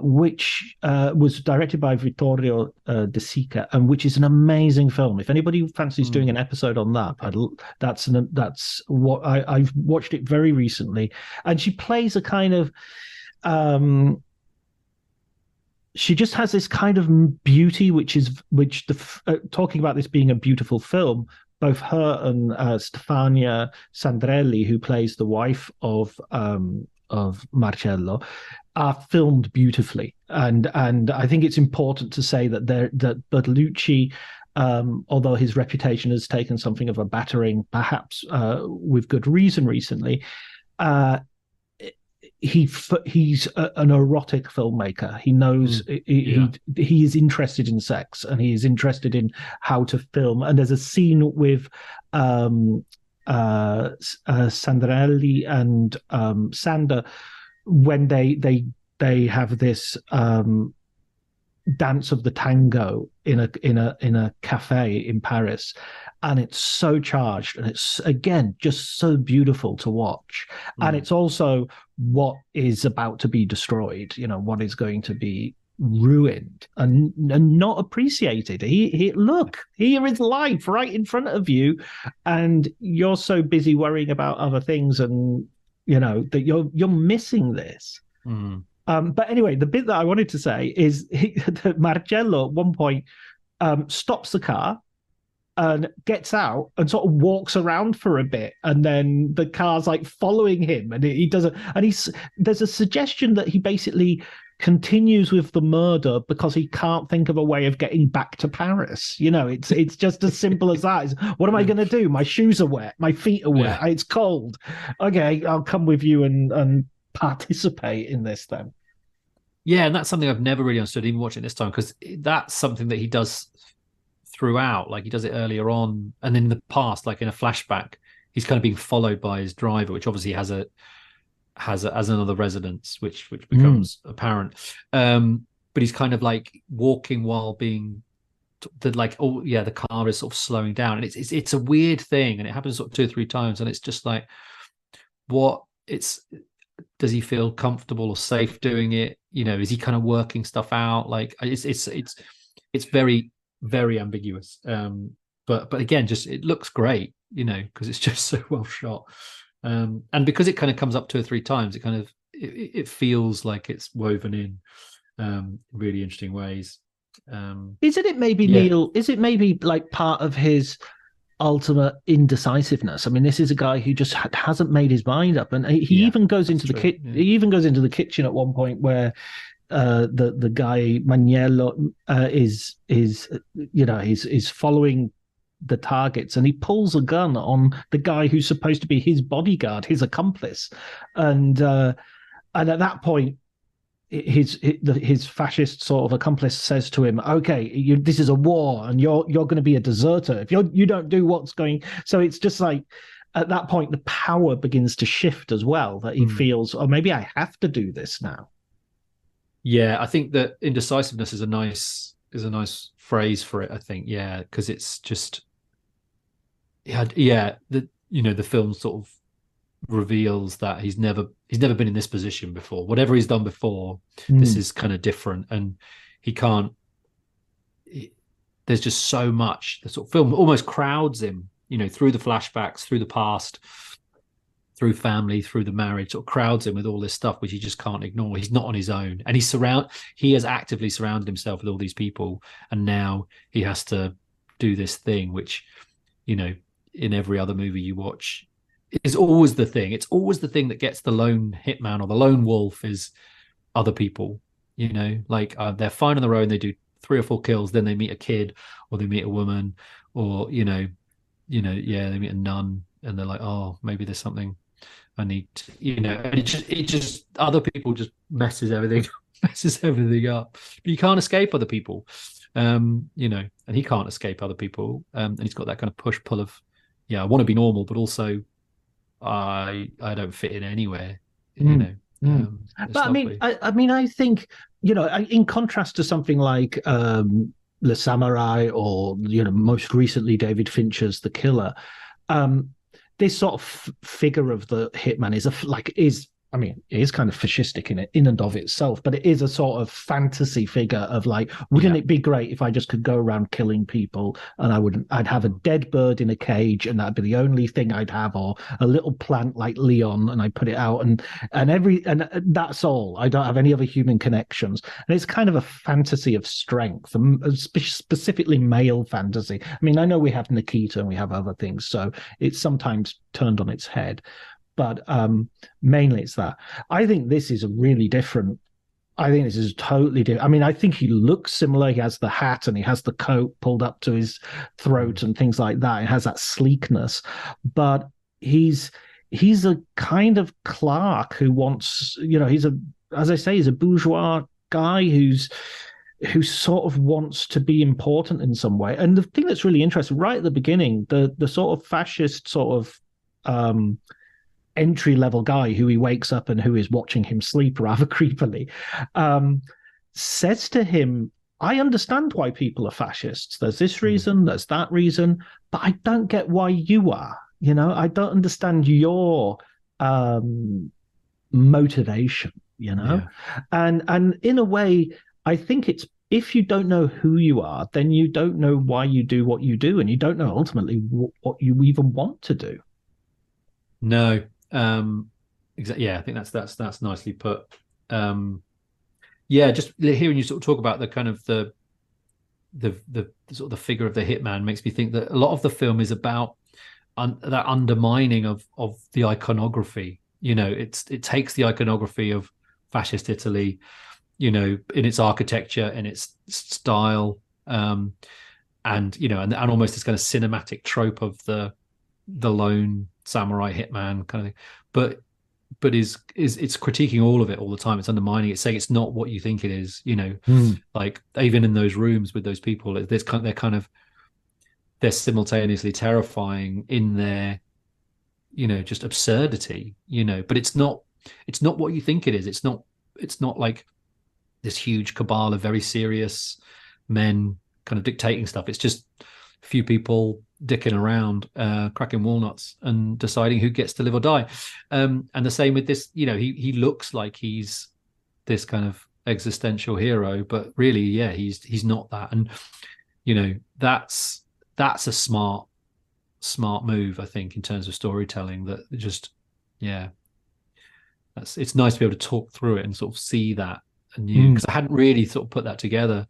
which was directed by Vittorio De Sica, and which is an amazing film. If anybody fancies doing an episode on that, that's what I've watched it very recently. And she plays a kind of she just has this kind of beauty, talking about this being a beautiful film. Both her and Stefania Sandrelli, who plays the wife of Marcello, are filmed beautifully, and I think it's important to say that Bertolucci, although his reputation has taken something of a battering, perhaps with good reason recently, he's an erotic filmmaker. He knows he is interested in sex, and he is interested in how to film. And there's a scene with Sandrelli and Sander when they have this dance of the tango in a cafe in Paris, and it's so charged, and it's again just so beautiful to watch. And it's also what is about to be destroyed, what is going to be ruined and not appreciated. Look, here is life right in front of you, and you're so busy worrying about other things, and that you're missing this. But anyway, the bit that I wanted to say is that Marcello at one point stops the car and gets out and sort of walks around for a bit, and then the car's like following him, and he doesn't. And there's a suggestion that he basically continues with the murder because he can't think of a way of getting back to Paris. It's just as simple as that. What am I going to do? My shoes are wet. My feet are wet. It's cold. Okay, I'll come with you and participate in this then. Yeah, and that's something I've never really understood, even watching it this time, because that's something that he does throughout. Like, he does it earlier on, and then in the past, like in a flashback, he's kind of being followed by his driver, which obviously has another residence, which becomes apparent. But he's kind of like walking while being the car is sort of slowing down, and it's a weird thing, and it happens sort of 2 or 3 times, and it's just like, does he feel comfortable or safe doing it? Is he kind of working stuff out? Like, it's very, very ambiguous. But again, just it looks great, because it's just so well shot. And because it kind of comes up 2 or 3 times, it feels like it's woven in really interesting ways. Isn't it maybe, Neil? Is it maybe like part of his ultimate indecisiveness? I mean, this is a guy who just hasn't made his mind up, and he even goes into the kitchen. He even goes into the kitchen at one point where the guy Maniello is following the targets, and he pulls a gun on the guy who's supposed to be his bodyguard, his accomplice, and at that point his fascist sort of accomplice says to him, "Okay, this is a war, and you're going to be a deserter if you don't do what's going." So it's just like at that point the power begins to shift as well. That he feels, oh, maybe I have to do this now. Yeah, I think that indecisiveness is a nice phrase for it. I think, yeah, because it's just, yeah, the film sort of reveals that he's never been in this position before. Whatever he's done before, this is kind of different, and he can't. There's just so much. The sort of film almost crowds him, through the flashbacks, through the past, through family, through the marriage, sort of crowds him with all this stuff which he just can't ignore. He's not on his own, and he has actively surrounded himself with all these people, and now he has to do this thing which, in every other movie you watch, is always the thing. It's always the thing that gets the lone hitman or the lone wolf is other people. They're fine on their own. They do 3 or 4 kills, then they meet a kid or they meet a woman, or they meet a nun, and they're like, oh, maybe there's something I need to, and it just other people just messes everything up. But you can't escape other people, and he can't escape other people, and he's got that kind of push pull of, I want to be normal, but also I don't fit in anywhere, But I mean, I think, in contrast to something like Le Samurai, or most recently David Fincher's The Killer, this sort of figure of the hitman it is kind of fascistic in and of itself, but it is a sort of fantasy figure of like, wouldn't it be great if I just could go around killing people, and I'd have a dead bird in a cage, and that'd be the only thing I'd have, or a little plant like Leon, and I put it out, and that's all. I don't have any other human connections, and it's kind of a fantasy of strength, specifically male fantasy. I mean, I know we have Nikita and we have other things, so it's sometimes turned on its head. But mainly it's that. I think this is really different. I think this is totally different. I mean, I think he looks similar. He has the hat and he has the coat pulled up to his throat and things like that. It has that sleekness. But he's a kind of clerk who wants, as I say, he's a bourgeois guy who sort of wants to be important in some way. And the thing that's really interesting, right at the beginning, the sort of fascist sort of entry-level guy who he wakes up and who is watching him sleep rather creepily, says to him, I understand why people are fascists. There's this reason, there's that reason, but I don't get why you are. I don't understand your motivation, Yeah. And in a way, I think it's, if you don't know who you are, then you don't know why you do what you do, and you don't know ultimately what you even want to do. No. Exactly. Yeah, I think that's nicely put. Just hearing you sort of talk about the kind of the sort of the figure of the hitman makes me think that a lot of the film is about that undermining of the iconography. It takes the iconography of fascist Italy, in its architecture and its style, and almost this kind of cinematic trope of the lone samurai hitman kind of thing, but is it's critiquing all of it all the time. It's undermining it, saying it's not what you think it is. Like even in those rooms with those people, they're simultaneously terrifying in their just absurdity. But it's not what you think it is. It's not like this huge cabal of very serious men kind of dictating stuff. It's just a few people dicking around, cracking walnuts and deciding who gets to live or die. And the same with this, he looks like he's this kind of existential hero, but really, he's not that. And that's a smart move, I think, in terms of storytelling. That just, it's nice to be able to talk through it and sort of see that anew, because I hadn't really sort of put that together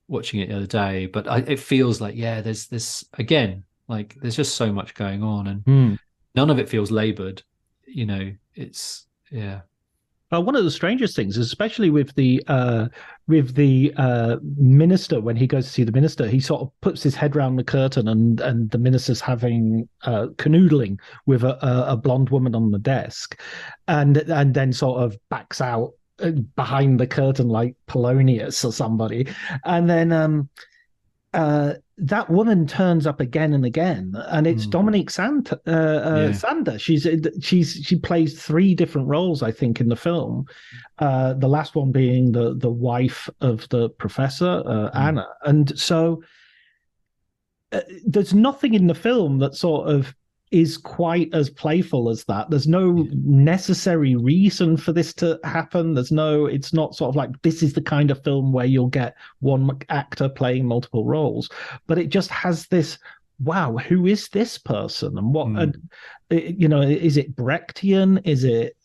watching it the other day, but it feels like there's this again, like there's just so much going on, and none of it feels labored. It's one of the strangest things, especially with the minister, when he goes to see the minister, he sort of puts his head around the curtain, and the minister's having canoodling with a blonde woman on the desk, and then sort of backs out behind the curtain like Polonius or somebody, and then that woman turns up again and again, and it's Dominique Yeah. Sander. She plays three different roles, I think, in the film. The last one being the wife of the professor, Anna, and so there's nothing in the film that sort of is quite as playful as that. There's no necessary reason for this to happen. It's not sort of like this is the kind of film where you'll get one actor playing multiple roles, but it just has this, wow, who is this person? And what, is it Brechtian? Is it,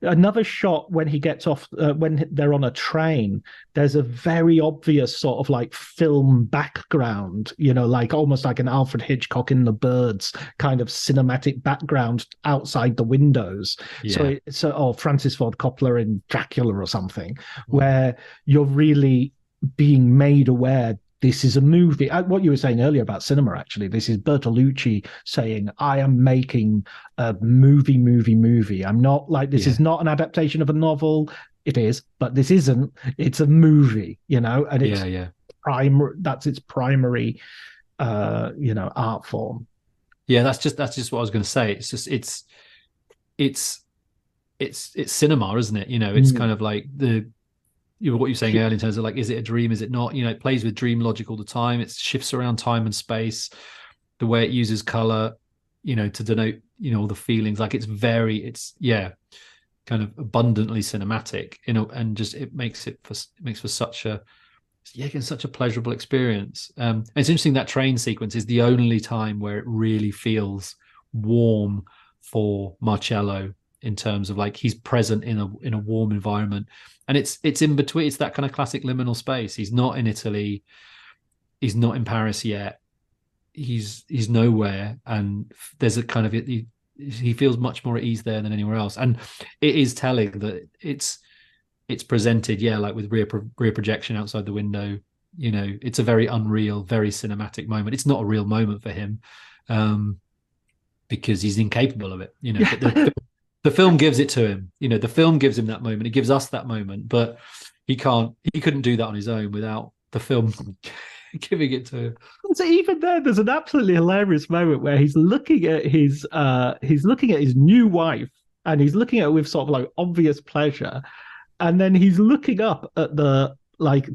another shot when he gets off, when they're on a train, there's a very obvious sort of like film background, like almost like an Alfred Hitchcock in The Birds kind of cinematic background outside the windows. Yeah. Or Francis Ford Coppola in Dracula or something, where you're really being made aware this is a movie. What you were saying earlier about cinema, actually, this is Bertolucci saying, I am making a movie. I'm not like, this is not an adaptation of a novel. It is, but this isn't. It's a movie, and it's that's its primary, art form. Yeah, that's just what I was going to say. It's just, it's cinema, isn't it? It's kind of like what you're saying earlier in terms of like, is it a dream? Is it not? It plays with dream logic all the time. It shifts around time and space. The way it uses color, to denote, all the feelings. Like it's kind of abundantly cinematic, and just it makes for such a pleasurable experience. It's interesting that train sequence is the only time where it really feels warm for Marcello, in terms of like he's present in a warm environment. And it's in between. It's that kind of classic liminal space. He's not in Italy. He's not in Paris yet. He's nowhere. And there's a kind of he feels much more at ease there than anywhere else. And it is telling that it's presented, like with rear projection outside the window. It's a very unreal, very cinematic moment. It's not a real moment for him, because he's incapable of it. But the film gives it to him. The film gives him that moment. It gives us that moment, but he couldn't do that on his own without the film giving it to him. So even there's an absolutely hilarious moment where he's looking at his new wife, and he's looking at her with sort of like obvious pleasure, and then he's looking up at the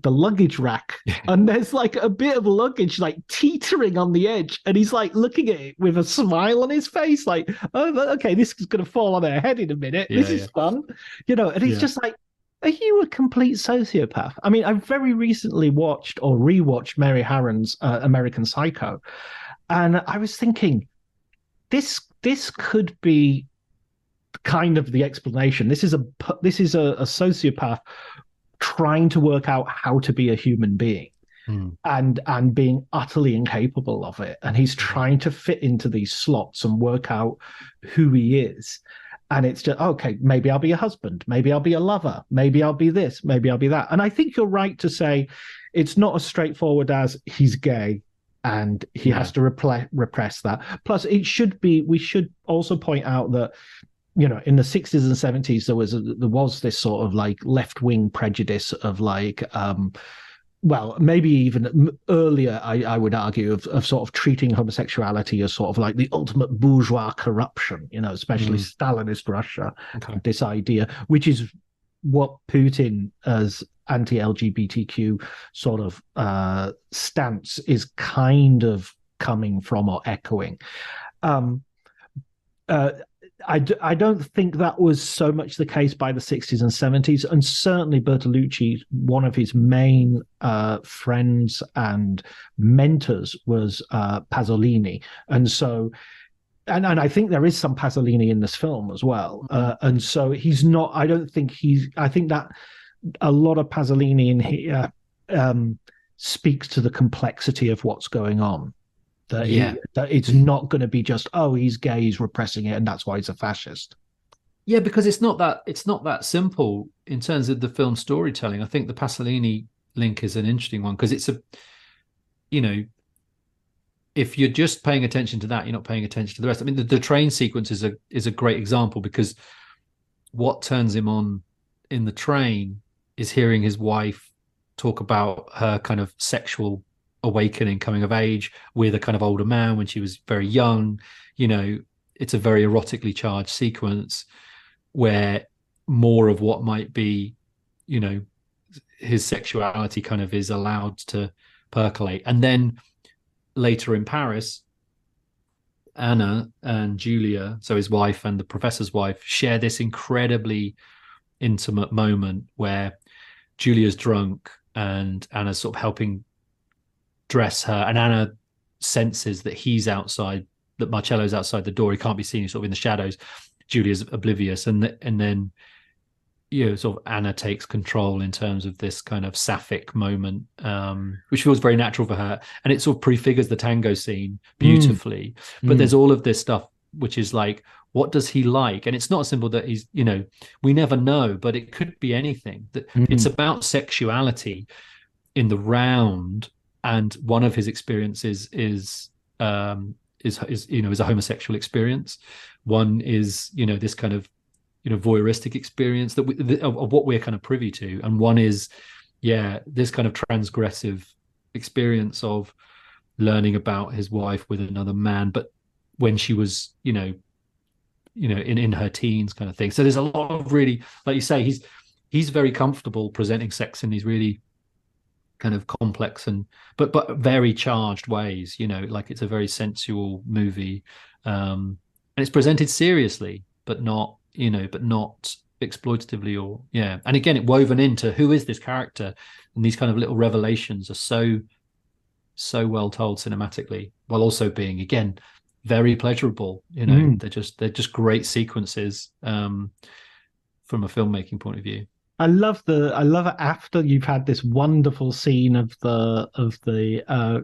luggage rack, and there's like a bit of luggage like teetering on the edge, and he's like looking at it with a smile on his face, like, oh, okay, this is going to fall on her head in a minute. This is fun, and he's just like, are you a complete sociopath? I mean, I very recently watched or rewatched Mary Harron's American Psycho, and I was thinking, this could be kind of the explanation. This is a sociopath trying to work out how to be a human being, and being utterly incapable of it. And he's trying to fit into these slots and work out who he is. And it's just, okay, maybe I'll be a husband, maybe I'll be a lover, maybe I'll be this, maybe I'll be that. And I think you're right to say it's not as straightforward as he's gay and he has to repress that. Plus, we should also point out that, in the 60s and 70s, there was this sort of like left-wing prejudice of like, maybe even earlier, I would argue, of sort of treating homosexuality as sort of like the ultimate bourgeois corruption, especially Stalinist Russia. Okay. This idea, which is what Putin as anti-LGBTQ sort of stance is kind of coming from or echoing. I don't think that was so much the case by the 60s and 70s. And certainly Bertolucci, one of his main friends and mentors was Pasolini. And so, and I think there is some Pasolini in this film as well. And so he's not, I think that a lot of Pasolini in here speaks to the complexity of what's going on. That it's not going to be just, oh, he's gay, he's repressing it, and that's why he's a fascist. Yeah, because it's not that simple in terms of the film storytelling. I think the Pasolini link is an interesting one because it's if you're just paying attention to that, you're not paying attention to the rest. I mean, the train sequence is a great example because what turns him on in the train is hearing his wife talk about her kind of sexual awakening, coming of age with a kind of older man when she was very young. It's a very erotically charged sequence where more of what might be, his sexuality kind of is allowed to percolate. And then later in Paris, Anna and Julia, so his wife and the professor's wife, share this incredibly intimate moment where Julia's drunk and Anna's sort of helping dress her, and Anna senses that he's outside, that Marcello's outside the door. He can't be seen, he's sort of in the shadows. Julia's oblivious, and then sort of Anna takes control in terms of this kind of sapphic moment, which feels very natural for her, and it sort of prefigures the tango scene beautifully. But there's all of this stuff which is like, what does he like? And it's not simple that he's, we never know, but it could be anything. That it's about sexuality in the round, and one of his experiences is a homosexual experience. One is this kind of voyeuristic experience of what we're kind of privy to, and one is this kind of transgressive experience of learning about his wife with another man, but when she was in her teens kind of thing. So there's a lot of really, like you say, he's very comfortable presenting sex in these really kind of complex and but very charged ways, like it's a very sensual movie, and it's presented seriously but not exploitatively, or and again, it woven into who is this character, and these kind of little revelations are so well told cinematically, while also being, again, very pleasurable. They're just great sequences from a filmmaking point of view. I love it after you've had this wonderful scene of the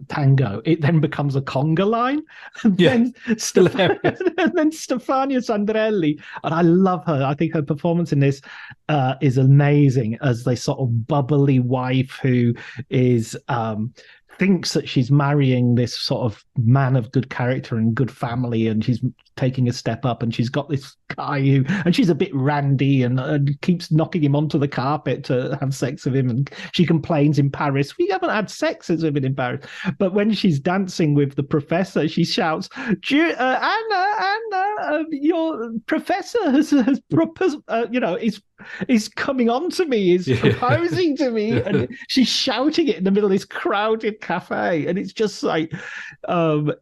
tango, it then becomes a conga line, and then Stefania Sandrelli, and I love her. I think her performance in this is amazing as the sort of bubbly wife who is thinks that she's marrying this sort of man of good character and good family, and she's taking a step up, and she's got this guy and she's a bit randy and keeps knocking him onto the carpet to have sex with him, and she complains in Paris, we haven't had sex since we've been in Paris. But when she's dancing with the professor, she shouts, Anna, your professor has proposed, is coming on to me, is proposing to me, and she's shouting it in the middle of this crowded cafe, and it's just like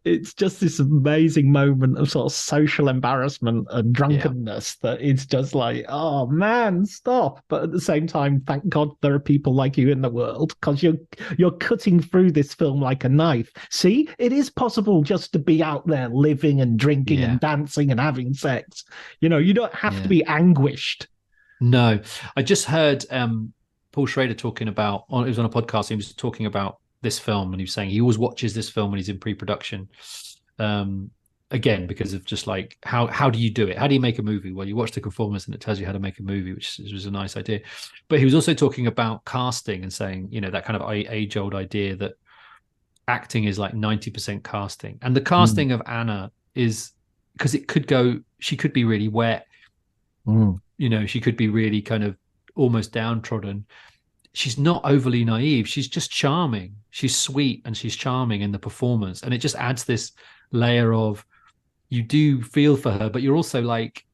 it's just this amazing moment of sort of social embarrassment and drunkenness that it's just like, oh man, stop. But at the same time, thank God there are people like you in the world, because you're cutting through this film like a knife. See, it is possible just to be out there living and drinking and dancing and having sex. You don't have to be anguished. No, I just heard Paul Schrader talking about, it was on a podcast, he was talking about this film, and he was saying he always watches this film when he's in pre-production, again, because of just like, how do you do it? How do you make a movie? Well, you watch The Conformist and it tells you how to make a movie, which was a nice idea. But he was also talking about casting and saying, that kind of age-old idea that acting is like 90% casting. And the casting of Anna is, because she could be really wet, she could be really kind of almost downtrodden. She's not overly naive. She's just charming. She's sweet and she's charming in the performance. And it just adds this layer of, you do feel for her, but you're also like,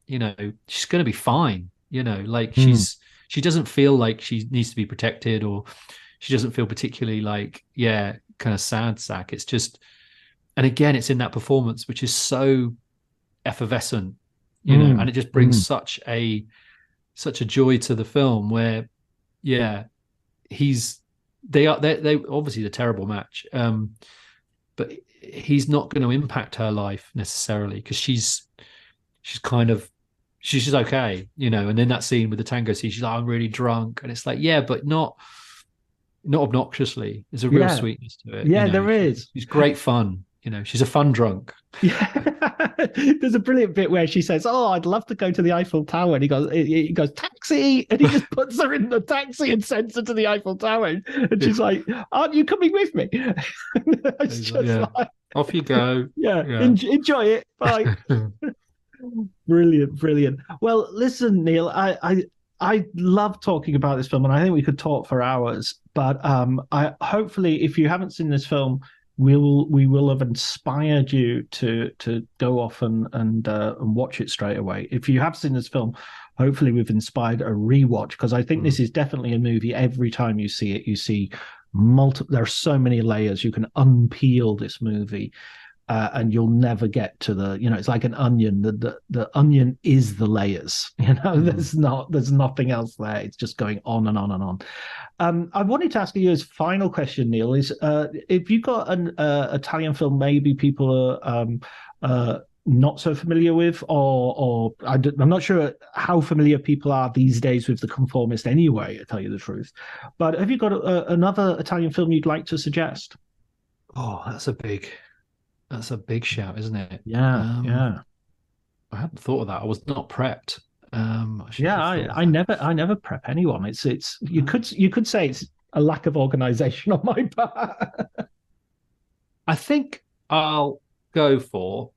she's going to be fine. Like she doesn't feel like she needs to be protected, or she doesn't feel particularly like, kind of sad sack. It's just, and again, it's in that performance, which is so effervescent, and it just brings such a joy to the film where, they obviously the terrible match, but he's not going to impact her life necessarily, because she's just okay, and then that scene with the tango scene, she's like, I'm really drunk, and it's like, but not obnoxiously. There's a real sweetness to it. There is. She's great fun. She's a fun drunk. There's a brilliant bit where she says, "Oh, I'd love to go to the Eiffel Tower," and he goes, "Taxi!" and he just puts her in the taxi and sends her to the Eiffel Tower, and she's like, "Aren't you coming with me?" It's just like, off you go. Enjoy it. Bye. Brilliant, brilliant. Well, listen, Neil, I love talking about this film, and I think we could talk for hours. But I hopefully, if you haven't seen this film, we will have inspired you to go off and watch it straight away. If you have seen this film, hopefully we've inspired a rewatch, because I think this is definitely a movie. Every time you see it, you see multiple. There are so many layers. You can unpeel this movie. And you'll never get to the, it's like an onion. The onion is the layers. There's nothing else there. It's just going on and on and on. I wanted to ask you as final question, Neil, is if you've got an Italian film maybe people are not so familiar with, or I'm not sure how familiar people are these days with The Conformist anyway, to tell you the truth. But have you got another Italian film you'd like to suggest? Oh, that's a big shout, isn't it? Yeah. I hadn't thought of that. I was not prepped. I never prep anyone. It's you could say it's a lack of organization on my part. I think I'll go for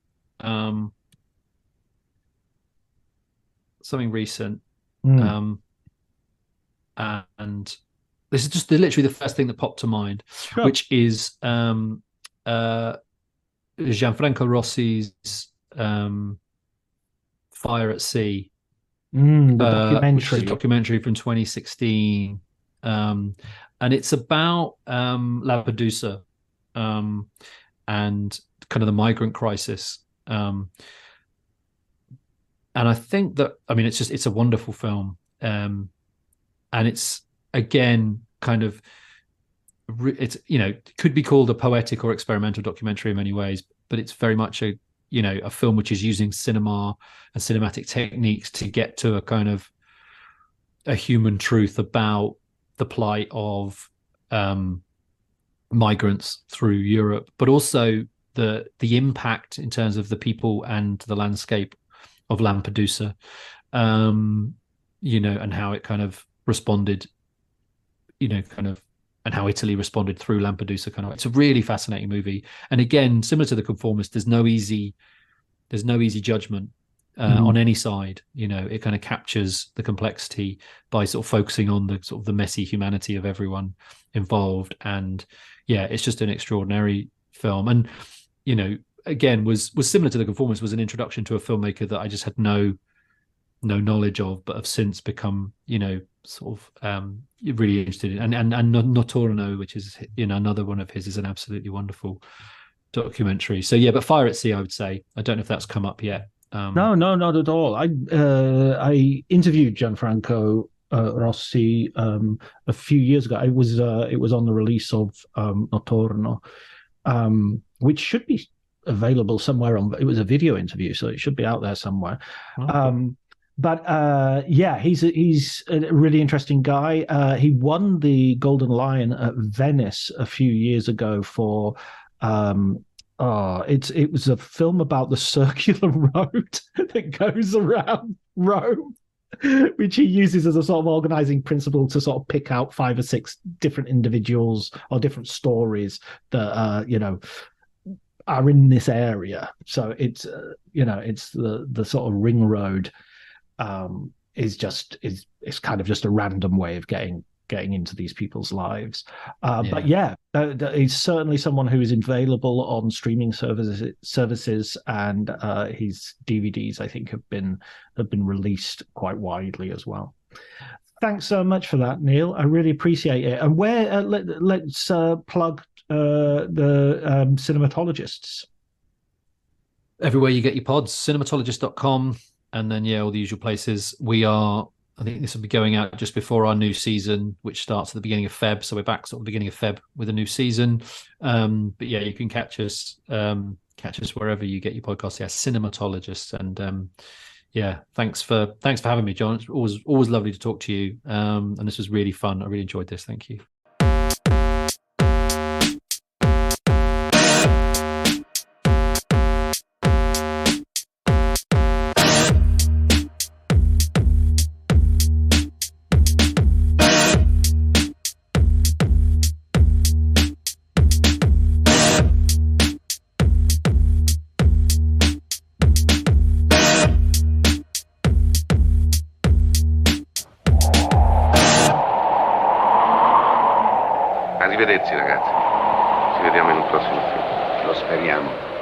something recent. And this is just literally the first thing that popped to mind, Sure. which is Gianfranco Rossi's Fire at Sea. The documentary. Which is a documentary from 2016. And it's about Lampedusa and kind of the migrant crisis. And I think that, it's a wonderful film. And it's, again, kind of, could be called a poetic or experimental documentary in many ways, but it's very much a film which is using cinema and cinematic techniques to get to a kind of a human truth about the plight of migrants through Europe, but also the impact in terms of the people and the landscape of Lampedusa, and how it kind of responded, and how Italy responded through Lampedusa. It's a really fascinating movie. And again, similar to The Conformist, there's no easy judgment on any side. It kind of captures the complexity by sort of focusing on the sort of the messy humanity of everyone involved. And yeah, it's just an extraordinary film. And again, was similar to The Conformist, was an introduction to a filmmaker that I just had no knowledge of, but have since become sort of really interested in. And Notorno, which is another one of his, is an absolutely wonderful documentary. So yeah, but Fire at Sea, I would say. I don't know if that's come up yet. No, not at all. I interviewed Gianfranco Rossi a few years ago. It was on the release of Notorno, which should be available somewhere on. It was a video interview, so it should be out there somewhere. Okay. But he's a really interesting guy. He won the Golden Lion at Venice a few years ago for it was a film about the circular road that goes around Rome, which he uses as a sort of organizing principle to sort of pick out 5 or 6 different individuals or different stories that are in this area. So it's it's the sort of ring road. Is kind of just a random way of getting into these people's lives. But he's certainly someone who is available on streaming services, and his DVDs, I think, have been released quite widely as well. Thanks so much for that, Neil. I really appreciate it. And where let's plug the Cinematologists. Everywhere you get your pods, cinematologist.com. And then, all the usual places. I think this will be going out just before our new season, which starts at the beginning of Feb. So we're back sort of beginning of Feb with a new season. But yeah, you can catch us wherever you get your podcasts. Yeah, Cinematologists. And thanks for having me, John. It's always lovely to talk to you. And this was really fun. I really enjoyed this. Thank you. Arrivederci ragazzi. Ci vediamo in un prossimo film. Lo speriamo.